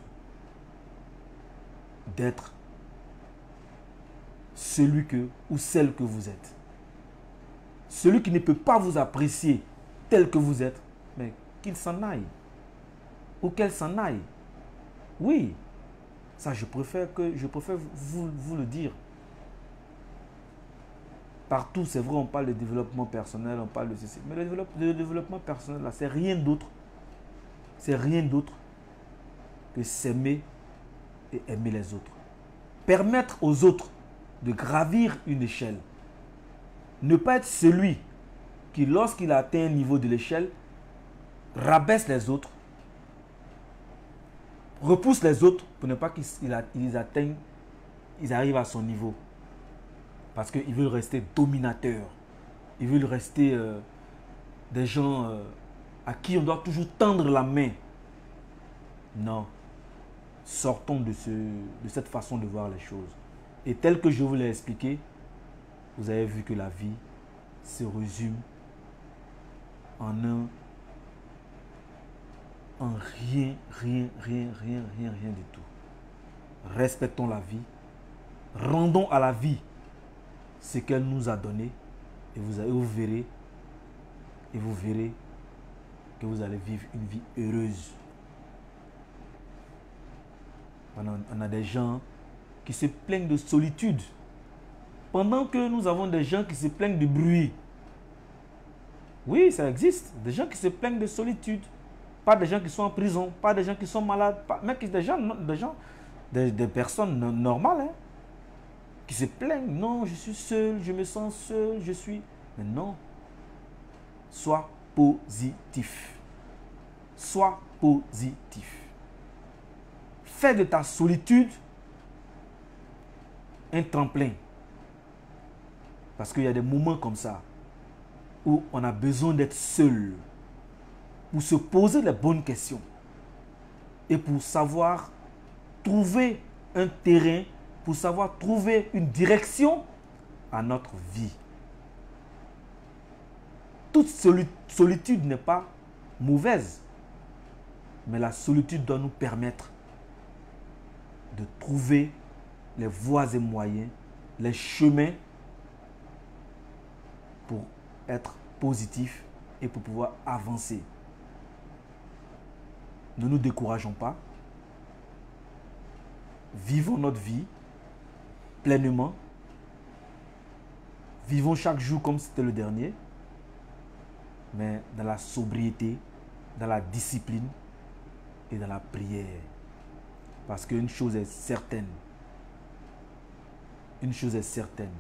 d'être celui que ou celle que vous êtes. Celui qui ne peut pas vous apprécier tel que vous êtes, mais qu'il s'en aille. Ou qu'elle s'en aille. Oui, ça je préfère vous le dire. Partout, c'est vrai, on parle de développement personnel, on parle de ceci. Mais le développement personnel, là, c'est rien d'autre. C'est rien d'autre que s'aimer et aimer les autres. Permettre aux autres de gravir une échelle. Ne pas être celui qui, lorsqu'il atteint un niveau de l'échelle, rabaisse les autres, repousse les autres pour ne pas qu'ils atteignent, ils arrivent à son niveau. Parce qu'ils veulent rester dominateurs. Ils veulent rester des gens à qui on doit toujours tendre la main. Non. Sortons de cette façon de voir les choses. Et tel que je vous l'ai expliqué, vous avez vu que la vie se résume en rien du tout. Respectons la vie. Rendons à la vie ce qu'elle nous a donné et vous verrez que vous allez vivre une vie heureuse. On a des gens qui se plaignent de solitude pendant que nous avons des gens qui se plaignent de bruit. Oui, ça existe. Des gens qui se plaignent de solitude. Pas des gens qui sont en prison, pas des gens qui sont malades, mais des personnes normales, hein, qui se plaignent. Non, je suis seul, je me sens seul, je suis... Mais non. Sois positif. Sois positif. Fais de ta solitude un tremplin. Parce qu'il y a des moments comme ça où on a besoin d'être seul pour se poser les bonnes questions et pour savoir trouver un terrain, pour savoir trouver une direction à notre vie. Toute solitude n'est pas mauvaise, mais la solitude doit nous permettre de trouver les voies et moyens, les chemins pour être positif et pour pouvoir avancer. Ne nous décourageons pas. Vivons notre vie pleinement. Vivons chaque jour comme si c'était le dernier, mais dans la sobriété, dans la discipline et dans la prière. Parce qu'une chose est certaine. Une chose est certaine.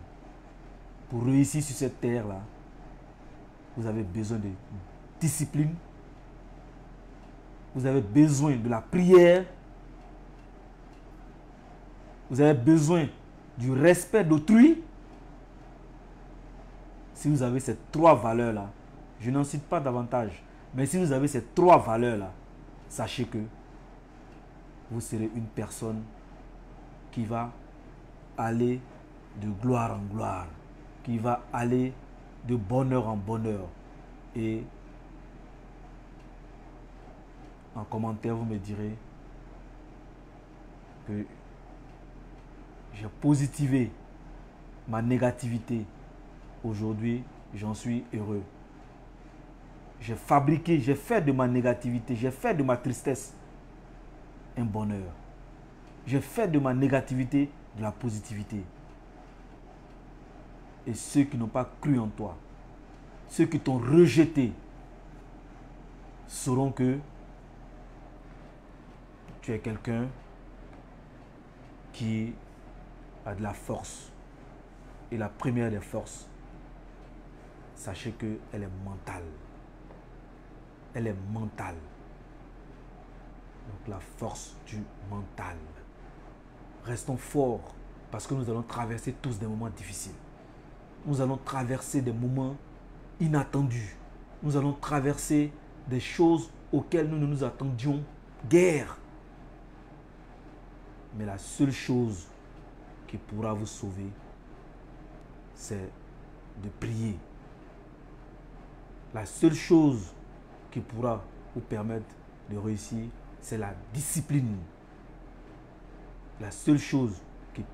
Pour réussir sur cette terre-là, vous avez besoin de discipline. Vous avez besoin de la prière. Vous avez besoin du respect d'autrui. Si vous avez ces trois valeurs-là, je n'en cite pas davantage, Mais si vous avez ces 3 valeurs-là, sachez que vous serez une personne qui va aller de gloire en gloire, qui va aller de bonheur en bonheur. Et en commentaire, vous me direz que j'ai positivé ma négativité. Aujourd'hui, j'en suis heureux. J'ai fabriqué, j'ai fait de ma négativité, j'ai fait de ma tristesse un bonheur. J'ai fait de ma négativité de la positivité. Et ceux qui n'ont pas cru en toi, ceux qui t'ont rejeté, sauront que tu es quelqu'un qui a de la force. Et la première des forces, sachez qu'elle est mentale. Elle est mentale. Donc la force du mental. Restons forts parce que nous allons traverser tous des moments difficiles. Nous allons traverser des moments inattendus. Nous allons traverser des choses auxquelles nous ne nous attendions guère. Mais la seule chose qui pourra vous sauver, c'est de prier. La seule chose qui pourra vous permettre de réussir, c'est la discipline. La seule chose qui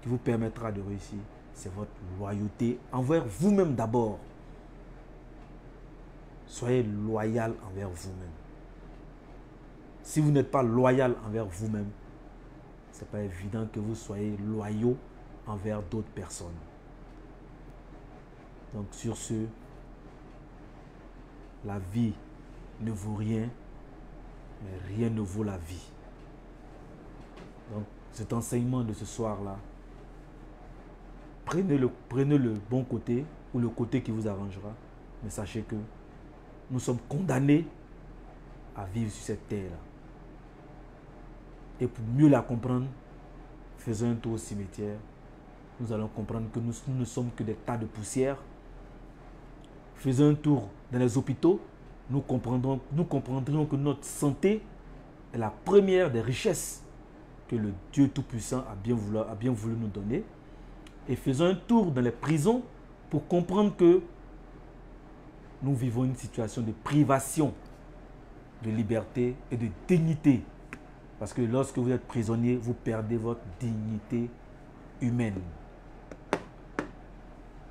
vous permettra de réussir, c'est votre loyauté envers vous-même d'abord. Soyez loyal envers vous-même. Si vous n'êtes pas loyal envers vous-même, ce n'est pas évident que vous soyez loyaux envers d'autres personnes. Donc sur ce, la vie ne vaut rien, mais rien ne vaut la vie. Donc cet enseignement de ce soir-là, prenez le bon côté ou le côté qui vous arrangera, mais sachez que nous sommes condamnés à vivre sur cette terre-là. Et pour mieux la comprendre, faisons un tour au cimetière. Nous allons comprendre que nous ne sommes que des tas de poussière. Faisons un tour dans les hôpitaux. Nous comprendrons que notre santé est la première des richesses que le Dieu Tout-Puissant a bien voulu nous donner. Et faisons un tour dans les prisons pour comprendre que nous vivons une situation de privation de liberté et de dignité. Parce que lorsque vous êtes prisonnier, vous perdez votre dignité humaine.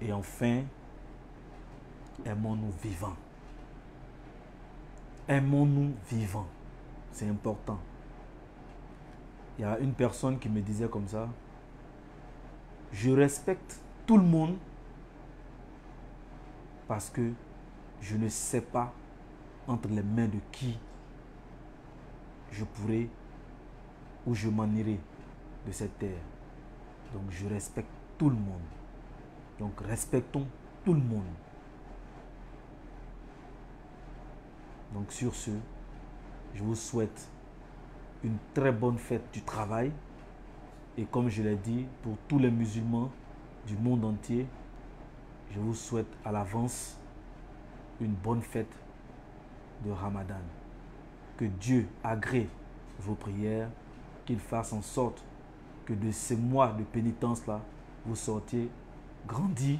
Et enfin, aimons-nous vivants. Aimons-nous vivants. C'est important. Il y a une personne qui me disait comme ça, je respecte tout le monde parce que je ne sais pas entre les mains de qui je pourrais ou je m'en irai de cette terre. Donc je respecte tout le monde. Donc respectons tout le monde. Donc sur ce, je vous souhaite une très bonne fête du travail. Et comme je l'ai dit, pour tous les musulmans du monde entier, je vous souhaite à l'avance une bonne fête de Ramadan. Que Dieu agrée vos prières, qu'il fasse en sorte que de ces mois de pénitence-là, vous sortiez grandis,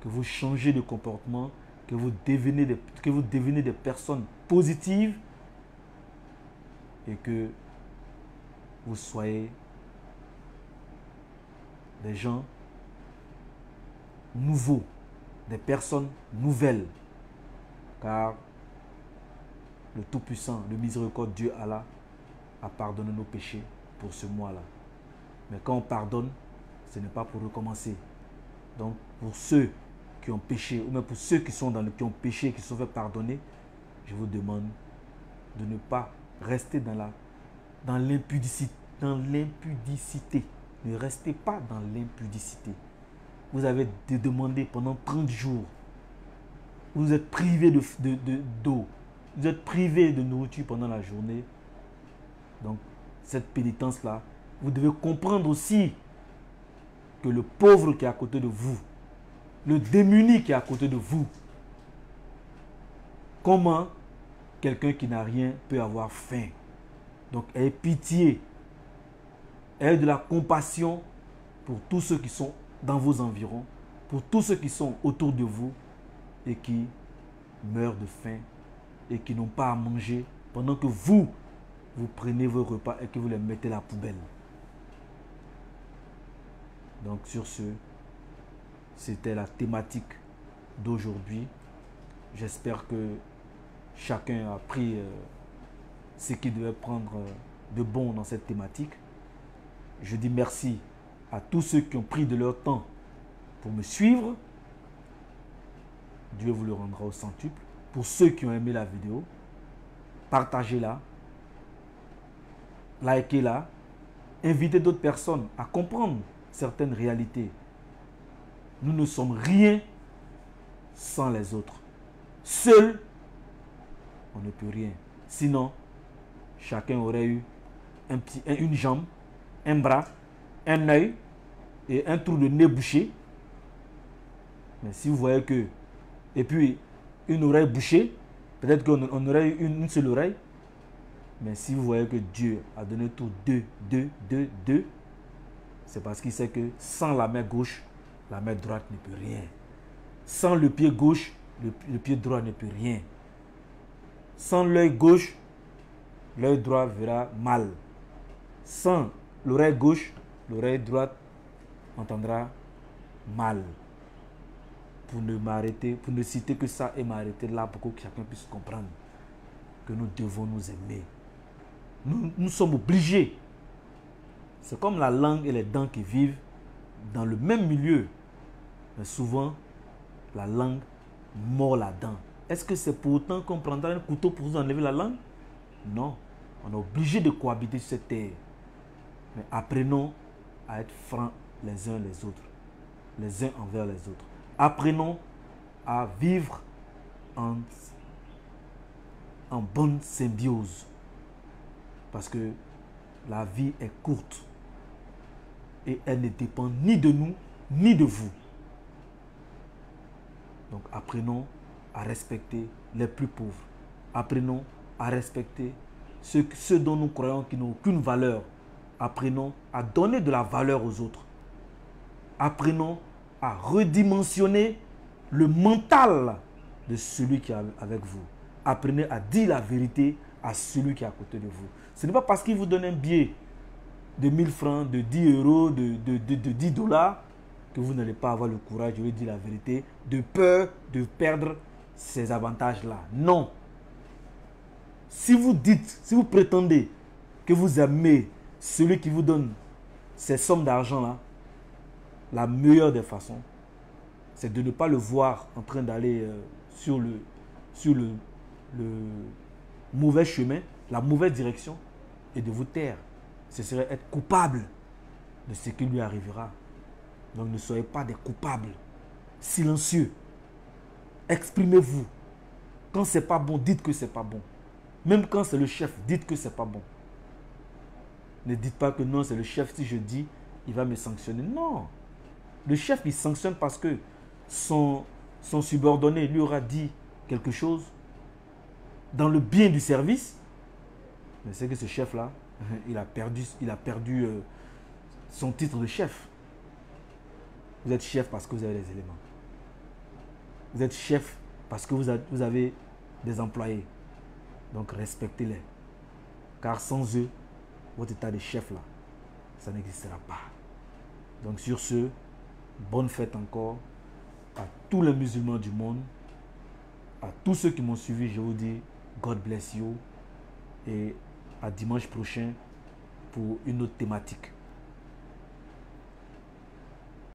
que vous changez de comportement, que vous devenez des personnes positives et que vous soyez des gens nouveaux, des personnes nouvelles. Car le Tout-Puissant, le miséricordieux Dieu Allah a pardonné nos péchés pour ce mois-là. Mais quand on pardonne, ce n'est pas pour recommencer. Donc pour ceux qui ont péché, ou même pour ceux qui ont péché, qui se sont fait pardonner, je vous demande de ne pas rester dans l'impudicité. Ne restez pas dans l'impudicité. Vous avez demandé pendant 30 jours. Vous êtes privé d'eau. Vous êtes privé de nourriture pendant la journée. Donc, cette pénitence-là, vous devez comprendre aussi que le pauvre qui est à côté de vous, le démuni qui est à côté de vous, Comment quelqu'un qui n'a rien peut avoir faim? Donc, ayez pitié. Ayez de la compassion pour tous ceux qui sont dans vos environs, pour tous ceux qui sont autour de vous et qui meurent de faim et qui n'ont pas à manger pendant que vous prenez vos repas et que vous les mettez à la poubelle. Donc sur ce, c'était la thématique d'aujourd'hui. J'espère que chacun a pris ce qu'il devait prendre de bon dans cette thématique. Je dis merci à tous ceux qui ont pris de leur temps pour me suivre. Dieu vous le rendra au centuple. Pour ceux qui ont aimé la vidéo, partagez-la, likez-la, invitez d'autres personnes à comprendre certaines réalités. Nous ne sommes rien sans les autres. Seul, on ne peut rien. Sinon, chacun aurait eu une jambe, un bras, un œil et un trou de nez bouché. Mais si vous voyez que, et puis une oreille bouchée, peut-être qu'on aurait eu une seule oreille. Mais si vous voyez que Dieu a donné tout deux, c'est parce qu'il sait que sans la main gauche, la main droite ne peut rien. Sans le pied gauche, le pied droit ne peut rien. Sans l'œil gauche, l'œil droit verra mal. Sans l'oreille gauche, l'oreille droite entendra mal. Pour ne citer que ça et m'arrêter là pour que chacun puisse comprendre que nous devons nous aimer. Nous sommes obligés. C'est comme la langue et les dents qui vivent dans le même milieu. Mais souvent, la langue mord la dent. Est-ce que c'est pour autant qu'on prendra un couteau pour vous enlever la langue? Non. On est obligé de cohabiter sur cette terre. Mais apprenons à être francs les uns les autres. Les uns envers les autres. Apprenons à vivre en bonne symbiose. Parce que la vie est courte. Et elle ne dépend ni de nous, ni de vous. Donc apprenons à respecter les plus pauvres. Apprenons à respecter ceux dont nous croyons qu'ils n'ont aucune valeur. Apprenons à donner de la valeur aux autres. Apprenons à redimensionner le mental de celui qui est avec vous. Apprenez à dire la vérité à celui qui est à côté de vous. Ce n'est pas parce qu'il vous donne un billet de 1000 francs, de 10 euros, de 10 dollars que vous n'allez pas avoir le courage de lui dire la vérité, de peur de perdre ces avantages-là. Non. Si vous dites, si vous prétendez que vous aimez celui qui vous donne ces sommes d'argent-là, la meilleure des façons, c'est de ne pas le voir en train d'aller sur le mauvais chemin, la mauvaise direction, et de vous taire. Ce serait être coupable de ce qui lui arrivera. Donc ne soyez pas des coupables. Silencieux. Exprimez-vous. Quand c'est pas bon, dites que c'est pas bon. Même quand c'est le chef, dites que c'est pas bon. Ne dites pas que non, c'est le chef, si je dis, il va me sanctionner. Non. Le chef, il sanctionne parce que son subordonné lui aura dit quelque chose dans le bien du service. Mais c'est que ce chef-là, il a perdu son titre de chef. Vous êtes chef parce que vous avez les éléments. Vous êtes chef parce que vous avez des employés. Donc respectez-les. Car sans eux, votre état de chef là, ça n'existera pas. Donc sur ce, bonne fête encore à tous les musulmans du monde. À tous ceux qui m'ont suivi, je vous dis God bless you. Et à dimanche prochain pour une autre thématique.